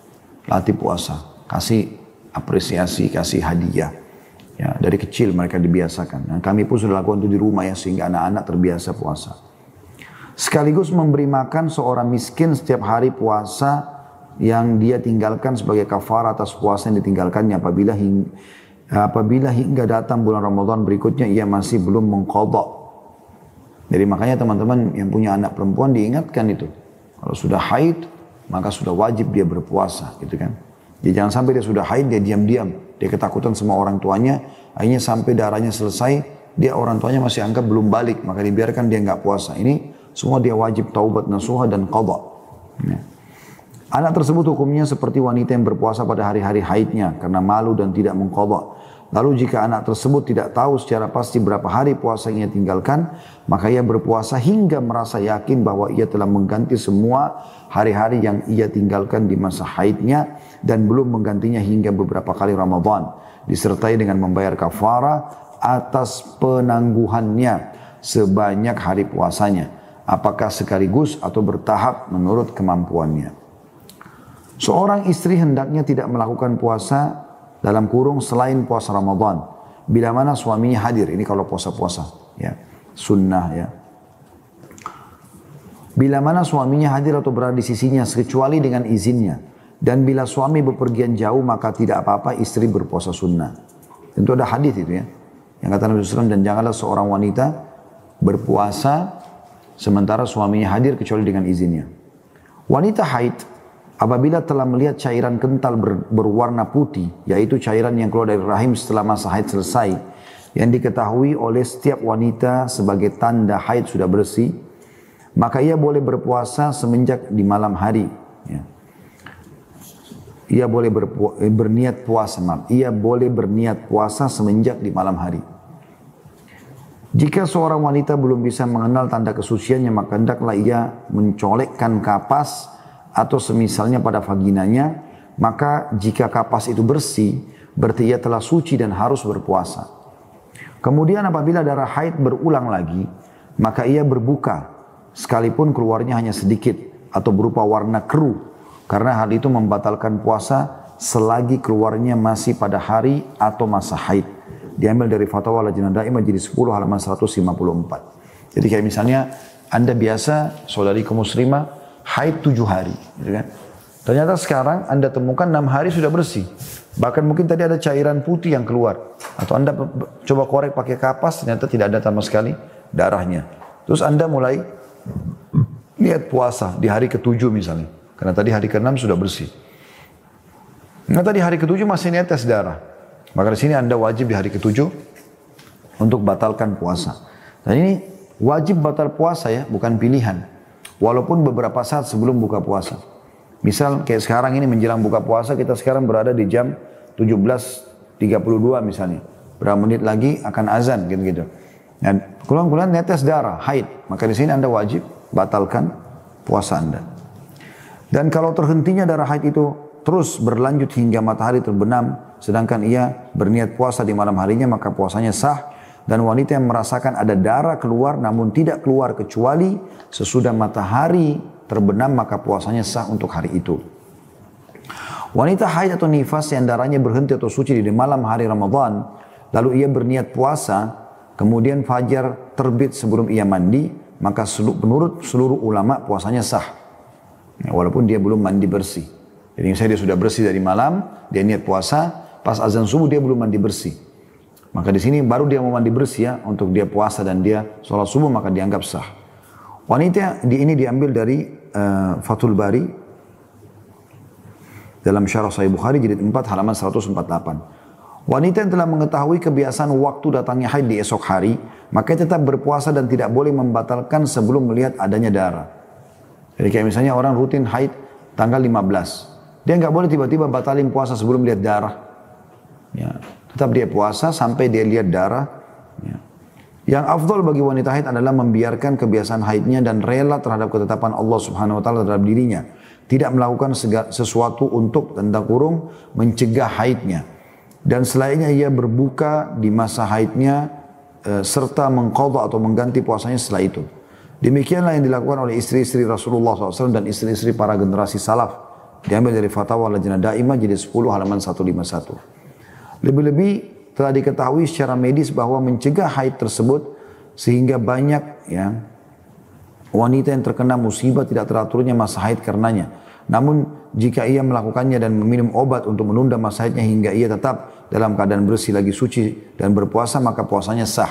Latih puasa, kasih apresiasi, kasih hadiah. Ya, dari kecil mereka dibiasakan. Nah, kami pun sudah lakukan itu di rumah ya, sehingga anak-anak terbiasa puasa. Sekaligus memberi makan seorang miskin setiap hari puasa yang dia tinggalkan sebagai kafar atas puasa yang ditinggalkannya apabila hingga datang bulan Ramadan berikutnya ia masih belum mengqadha. Jadi makanya teman-teman yang punya anak perempuan diingatkan itu. Kalau sudah haid, maka sudah wajib dia berpuasa, gitu kan. Jadi jangan sampai dia sudah haid, dia diam-diam, dia ketakutan sama orang tuanya, akhirnya sampai darahnya selesai, dia orang tuanya masih anggap belum balik, maka dibiarkan dia nggak puasa. Ini semua dia wajib taubat nasuha dan qadha. Ya. Anak tersebut hukumnya seperti wanita yang berpuasa pada hari-hari haidnya karena malu dan tidak mengqadha. Lalu jika anak tersebut tidak tahu secara pasti berapa hari puasa yang ia tinggalkan, maka ia berpuasa hingga merasa yakin bahwa ia telah mengganti semua hari-hari yang ia tinggalkan di masa haidnya dan belum menggantinya hingga beberapa kali Ramadan, disertai dengan membayar kafarah atas penangguhannya sebanyak hari puasanya, apakah sekaligus atau bertahap menurut kemampuannya. Seorang istri hendaknya tidak melakukan puasa dalam kurung selain puasa Ramadan. Bila mana suaminya hadir, ini kalau puasa-puasa, ya, sunnah ya. Bila mana suaminya hadir atau berada di sisinya, kecuali dengan izinnya. Dan bila suami bepergian jauh, maka tidak apa-apa istri berpuasa sunnah. Tentu ada hadis itu ya. Yang kata Nabi SAW, dan janganlah seorang wanita berpuasa sementara suaminya hadir kecuali dengan izinnya. Wanita haid apabila telah melihat cairan kental berwarna putih, yaitu cairan yang keluar dari rahim setelah masa haid selesai, yang diketahui oleh setiap wanita sebagai tanda haid sudah bersih, maka ia boleh berpuasa semenjak di malam hari. Ya. Ia boleh berniat puasa, ia boleh berniat puasa semenjak di malam hari. Jika seorang wanita belum bisa mengenal tanda kesuciannya, maka hendaklah ia mencolekkan kapas atau semisalnya pada vaginanya, maka jika kapas itu bersih, berarti ia telah suci dan harus berpuasa. Kemudian apabila darah haid berulang lagi, maka ia berbuka, sekalipun keluarnya hanya sedikit atau berupa warna keruh, karena hal itu membatalkan puasa selagi keluarnya masih pada hari atau masa haid. Diambil dari Fatwa Lajnah Daimah jadi 10 halaman 154. Jadi kayak misalnya Anda biasa, saudariku muslimah, haid 7 hari. Gitu kan? Ternyata sekarang Anda temukan 6 hari sudah bersih. Bahkan mungkin tadi ada cairan putih yang keluar. Atau Anda coba korek pakai kapas, ternyata tidak ada sama sekali darahnya. Terus Anda mulai niat puasa di hari ke-7 misalnya. Karena tadi hari ke-6 sudah bersih. Nah tadi hari ke-7 masih niat tes darah. Maka di sini Anda wajib di hari ke-7 untuk batalkan puasa. Dan ini wajib batal puasa ya, bukan pilihan. Walaupun beberapa saat sebelum buka puasa. Misal kayak sekarang ini menjelang buka puasa, kita sekarang berada di jam 17.32 misalnya. Berapa menit lagi akan azan gitu-gitu. Dan kemudian netes darah, haid. Maka di sini Anda wajib batalkan puasa Anda. Dan kalau terhentinya darah haid itu terus berlanjut hingga matahari terbenam, sedangkan ia berniat puasa di malam harinya, maka puasanya sah. Dan wanita yang merasakan ada darah keluar namun tidak keluar kecuali sesudah matahari terbenam, maka puasanya sah untuk hari itu. Wanita haid atau nifas yang darahnya berhenti atau suci di malam hari Ramadan, lalu ia berniat puasa, kemudian fajar terbit sebelum ia mandi, maka menurut seluruh ulama puasanya sah. Ya, walaupun dia belum mandi bersih. Jadi misalnya dia sudah bersih dari malam, dia niat puasa, pas azan subuh dia belum mandi bersih. Maka di sini baru dia mau mandi bersih ya, untuk dia puasa dan dia sholat subuh, maka dianggap sah. Wanita ini diambil dari Fathul Bari dalam Syarah Sahih Bukhari jilid 4 halaman 148. Wanita yang telah mengetahui kebiasaan waktu datangnya haid di esok hari, maka tetap berpuasa dan tidak boleh membatalkan sebelum melihat adanya darah. Jadi kayak misalnya orang rutin haid tanggal 15. Dia nggak boleh tiba-tiba batalin puasa sebelum lihat darah. Ya, tetap dia puasa sampai dia lihat darah. Ya. Yang afdal bagi wanita haid adalah membiarkan kebiasaan haidnya dan rela terhadap ketetapan Allah Subhanahu wa taala terhadap dirinya. Tidak melakukan sesuatu untuk tanda kurung mencegah haidnya. Dan selainnya ia berbuka di masa haidnya serta mengqadha atau mengganti puasanya setelah itu. Demikianlah yang dilakukan oleh istri-istri Rasulullah SAW dan istri-istri para generasi salaf. Diambil dari Fatwa Lajnah Daimah jadi 10 halaman 151. Lebih-lebih telah diketahui secara medis bahwa mencegah haid tersebut sehingga banyak ya wanita yang terkena musibah tidak teraturnya masa haid karenanya. Namun jika ia melakukannya dan meminum obat untuk menunda masa haidnya hingga ia tetap dalam keadaan bersih lagi suci dan berpuasa, maka puasanya sah.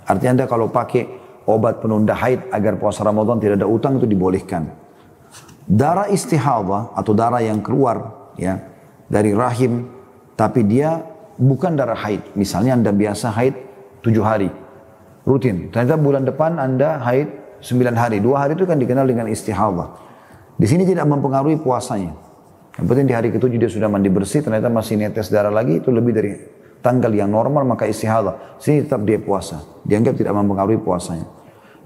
Artinya Anda kalau pakai obat penunda haid agar puasa Ramadan tidak ada utang, itu dibolehkan. Darah istihadah atau darah yang keluar ya dari rahim tapi dia bukan darah haid. Misalnya Anda biasa haid 7 hari rutin. Ternyata bulan depan Anda haid 9 hari. 2 hari itu kan dikenal dengan istihadah. Di sini tidak mempengaruhi puasanya. Yang penting di hari ke-7 dia sudah mandi bersih, ternyata masih netes darah lagi, itu lebih dari tanggal yang normal, maka istihadah. Sini tetap dia puasa. Dianggap tidak mempengaruhi puasanya.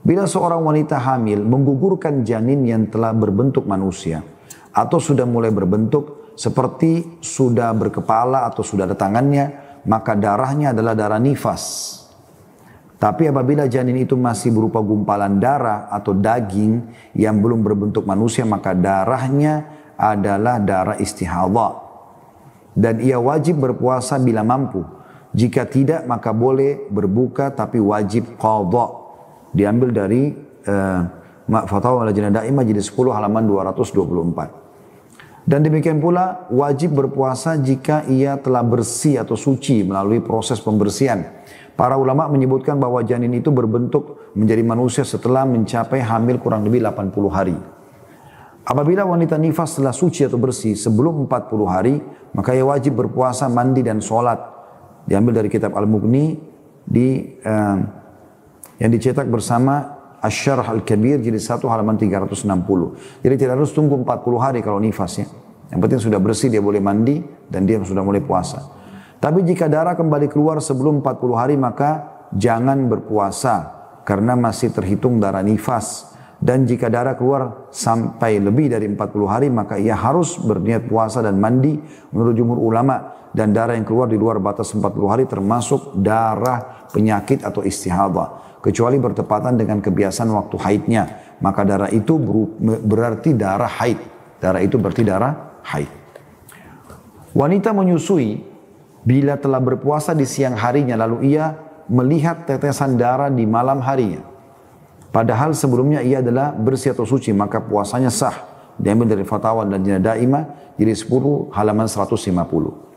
Bila seorang wanita hamil menggugurkan janin yang telah berbentuk manusia atau sudah mulai berbentuk seperti sudah berkepala atau sudah ada tangannya, maka darahnya adalah darah nifas. Tapi apabila janin itu masih berupa gumpalan darah atau daging yang belum berbentuk manusia, maka darahnya adalah darah istihadha. Dan ia wajib berpuasa bila mampu. Jika tidak maka boleh berbuka tapi wajib qadha. Diambil dari Fatwa Lajnah Daimah jilid 10 halaman 224. Dan demikian pula wajib berpuasa jika ia telah bersih atau suci melalui proses pembersihan. Para ulama menyebutkan bahwa janin itu berbentuk menjadi manusia setelah mencapai hamil kurang lebih 80 hari. Apabila wanita nifas telah suci atau bersih sebelum 40 hari, maka ia wajib berpuasa, mandi dan sholat. Diambil dari kitab Al-Mughni yang dicetak bersama Asy-Syarh Al-Kabir jilid 1 halaman 360. Jadi tidak harus tunggu 40 hari kalau nifas ya. Yang penting sudah bersih dia boleh mandi dan dia sudah mulai puasa. Tapi jika darah kembali keluar sebelum 40 hari maka jangan berpuasa karena masih terhitung darah nifas. Dan jika darah keluar sampai lebih dari 40 hari maka ia harus berniat puasa dan mandi menurut jumhur ulama. Dan darah yang keluar di luar batas 40 hari termasuk darah penyakit atau istihadha. Kecuali bertepatan dengan kebiasaan waktu haidnya. Maka darah itu berarti darah haid. Darah itu berarti darah haid. Wanita menyusui bila telah berpuasa di siang harinya lalu ia melihat tetesan darah di malam harinya. Padahal sebelumnya ia adalah bersih atau suci maka puasanya sah. Diambil dari Fatwa Lajnah Daimah jilid 10 halaman 150.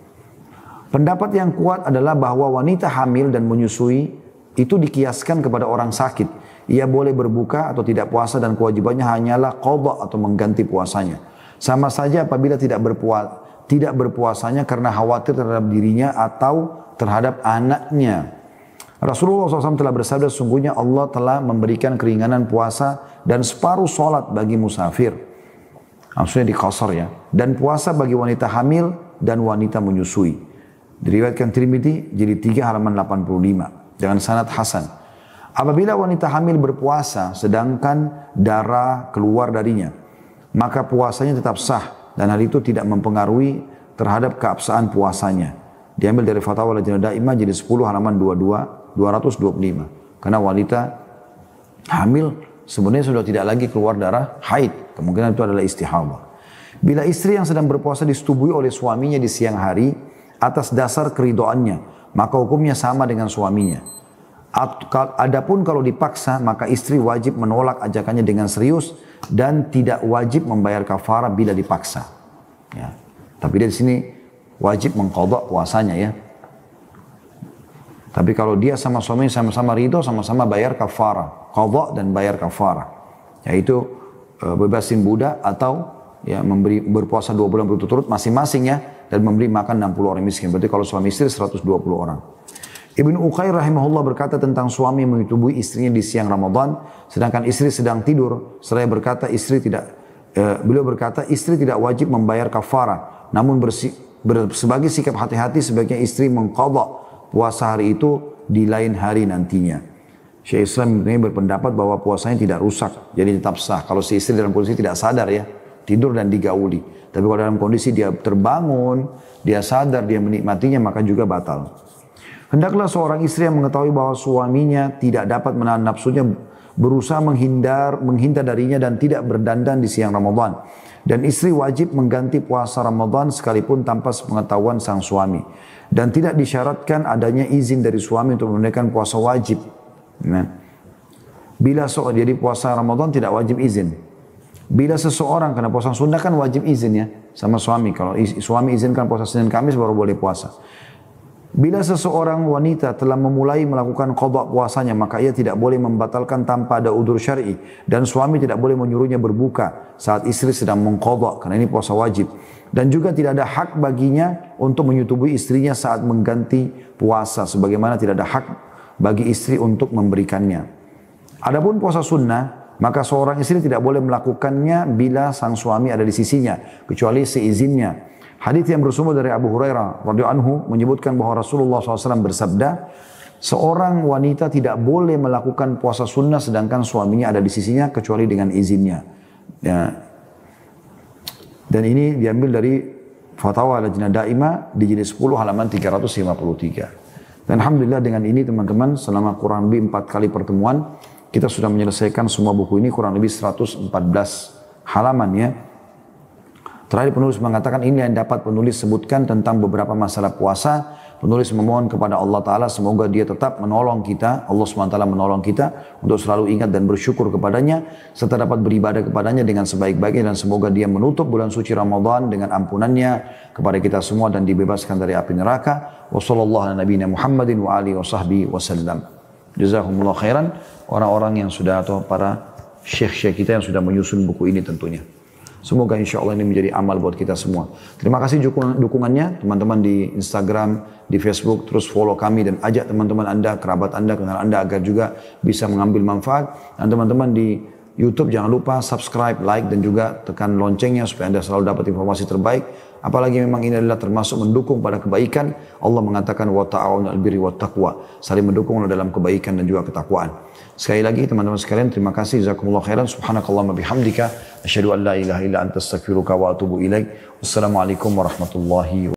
Pendapat yang kuat adalah bahwa wanita hamil dan menyusui itu dikiaskan kepada orang sakit. Ia boleh berbuka atau tidak puasa dan kewajibannya hanyalah qadha atau mengganti puasanya. Sama saja apabila tidak berpuasanya karena khawatir terhadap dirinya atau terhadap anaknya. Rasulullah SAW telah bersabda, sungguhnya Allah telah memberikan keringanan puasa dan separuh sholat bagi musafir. Maksudnya di qasar ya. Dan puasa bagi wanita hamil dan wanita menyusui. Diriwayatkan Tirmidzi jilid 3 halaman 85. Dengan sanad hasan. Apabila wanita hamil berpuasa sedangkan darah keluar darinya, maka puasanya tetap sah dan hal itu tidak mempengaruhi terhadap keabsahan puasanya. Diambil dari Fatwa Lajnah Daimah jilid 10 halaman 225. Karena wanita hamil sebenarnya sudah tidak lagi keluar darah haid, kemungkinan itu adalah istihadha. Bila istri yang sedang berpuasa disetubui oleh suaminya di siang hari atas dasar keridhoannya, maka hukumnya sama dengan suaminya. Adapun kalau dipaksa, maka istri wajib menolak ajakannya dengan serius dan tidak wajib membayar kafarah bila dipaksa. Ya. Tapi dia di sini wajib mengqadha puasanya ya. Tapi kalau dia sama suaminya sama-sama ridho, sama-sama bayar kafarah, qadha dan bayar kafarah. Yaitu bebasin budak atau ya berpuasa 2 bulan berturut-turut masing-masing ya. Dan memberi makan 60 orang miskin. Berarti kalau suami istri 120 orang. Ibnu Uqair rahimahullah berkata tentang suami menyetubui istrinya di siang Ramadan. Sedangkan istri sedang tidur. Seraya berkata beliau berkata istri tidak wajib membayar kafarah. Namun sebagai sikap hati-hati sebaiknya istri mengqadha puasa hari itu di lain hari nantinya. Syekh Islam ini berpendapat bahwa puasanya tidak rusak. Jadi tetap sah. Kalau si istri dalam posisi tidak sadar ya. Tidur dan digauli. Tapi kalau dalam kondisi dia terbangun, dia sadar, dia menikmatinya, maka juga batal. Hendaklah seorang istri yang mengetahui bahwa suaminya tidak dapat menahan nafsunya, berusaha menghindar darinya dan tidak berdandan di siang Ramadan. Dan istri wajib mengganti puasa Ramadan sekalipun tanpa sepengetahuan sang suami. Dan tidak disyaratkan adanya izin dari suami untuk menunaikan puasa wajib. Nah, jadi puasa Ramadan tidak wajib izin. Bila seseorang, karena puasa sunnah kan wajib izin ya sama suami. Kalau suami izinkan puasa Senin Kamis baru boleh puasa. Bila seseorang wanita telah memulai melakukan qadha puasanya, maka ia tidak boleh membatalkan tanpa ada udzur syar'i. Dan suami tidak boleh menyuruhnya berbuka saat istri sedang mengqadha, karena ini puasa wajib. Dan juga tidak ada hak baginya untuk menyetubui istrinya saat mengganti puasa. Sebagaimana tidak ada hak bagi istri untuk memberikannya. Adapun puasa sunnah, maka seorang istri tidak boleh melakukannya bila sang suami ada di sisinya, kecuali seizinnya. Hadits yang bersumber dari Abu Hurairah radhiyallahu anhu menyebutkan bahwa Rasulullah SAW bersabda, seorang wanita tidak boleh melakukan puasa sunnah sedangkan suaminya ada di sisinya kecuali dengan izinnya. Ya. Dan ini diambil dari Fatwa Lajnah Daimah di jilid 10 halaman 353. Dan alhamdulillah dengan ini teman-teman selama kurang lebih 4 kali pertemuan kita sudah menyelesaikan semua buku ini kurang lebih 114 halaman ya. Terakhir penulis mengatakan ini yang dapat penulis sebutkan tentang beberapa masalah puasa. Penulis memohon kepada Allah Ta'ala semoga dia tetap menolong kita, Allah SWT menolong kita untuk selalu ingat dan bersyukur kepadanya serta dapat beribadah kepadanya dengan sebaik-baiknya dan semoga dia menutup bulan suci Ramadan dengan ampunannya kepada kita semua dan dibebaskan dari api neraka. Wassalamualaikum warahmatullahi wabarakatuh. Jazakumullah khairan orang-orang yang sudah atau para syekh-syekh kita yang sudah menyusun buku ini tentunya. Semoga insya Allah ini menjadi amal buat kita semua. Terima kasih dukungannya teman-teman di Instagram, di Facebook. Terus follow kami dan ajak teman-teman Anda, kerabat Anda, kenal Anda agar juga bisa mengambil manfaat. Dan teman-teman di YouTube jangan lupa subscribe, like dan juga tekan loncengnya supaya Anda selalu dapat informasi terbaik. Apalagi memang ini adalah termasuk mendukung pada kebaikan. Allah mengatakan wa ta'awunu 'alal birri wat taqwa. Saling mendukung dalam kebaikan dan juga ketakwaan. Sekali lagi teman-teman sekalian terima kasih jazakumullah khairan subhanakallahumma bihamdika asyhadu an la ilaha illa anta astaghfiruka wa atubu ilaik. Wassalamualaikum warahmatullahi wabarakatuh.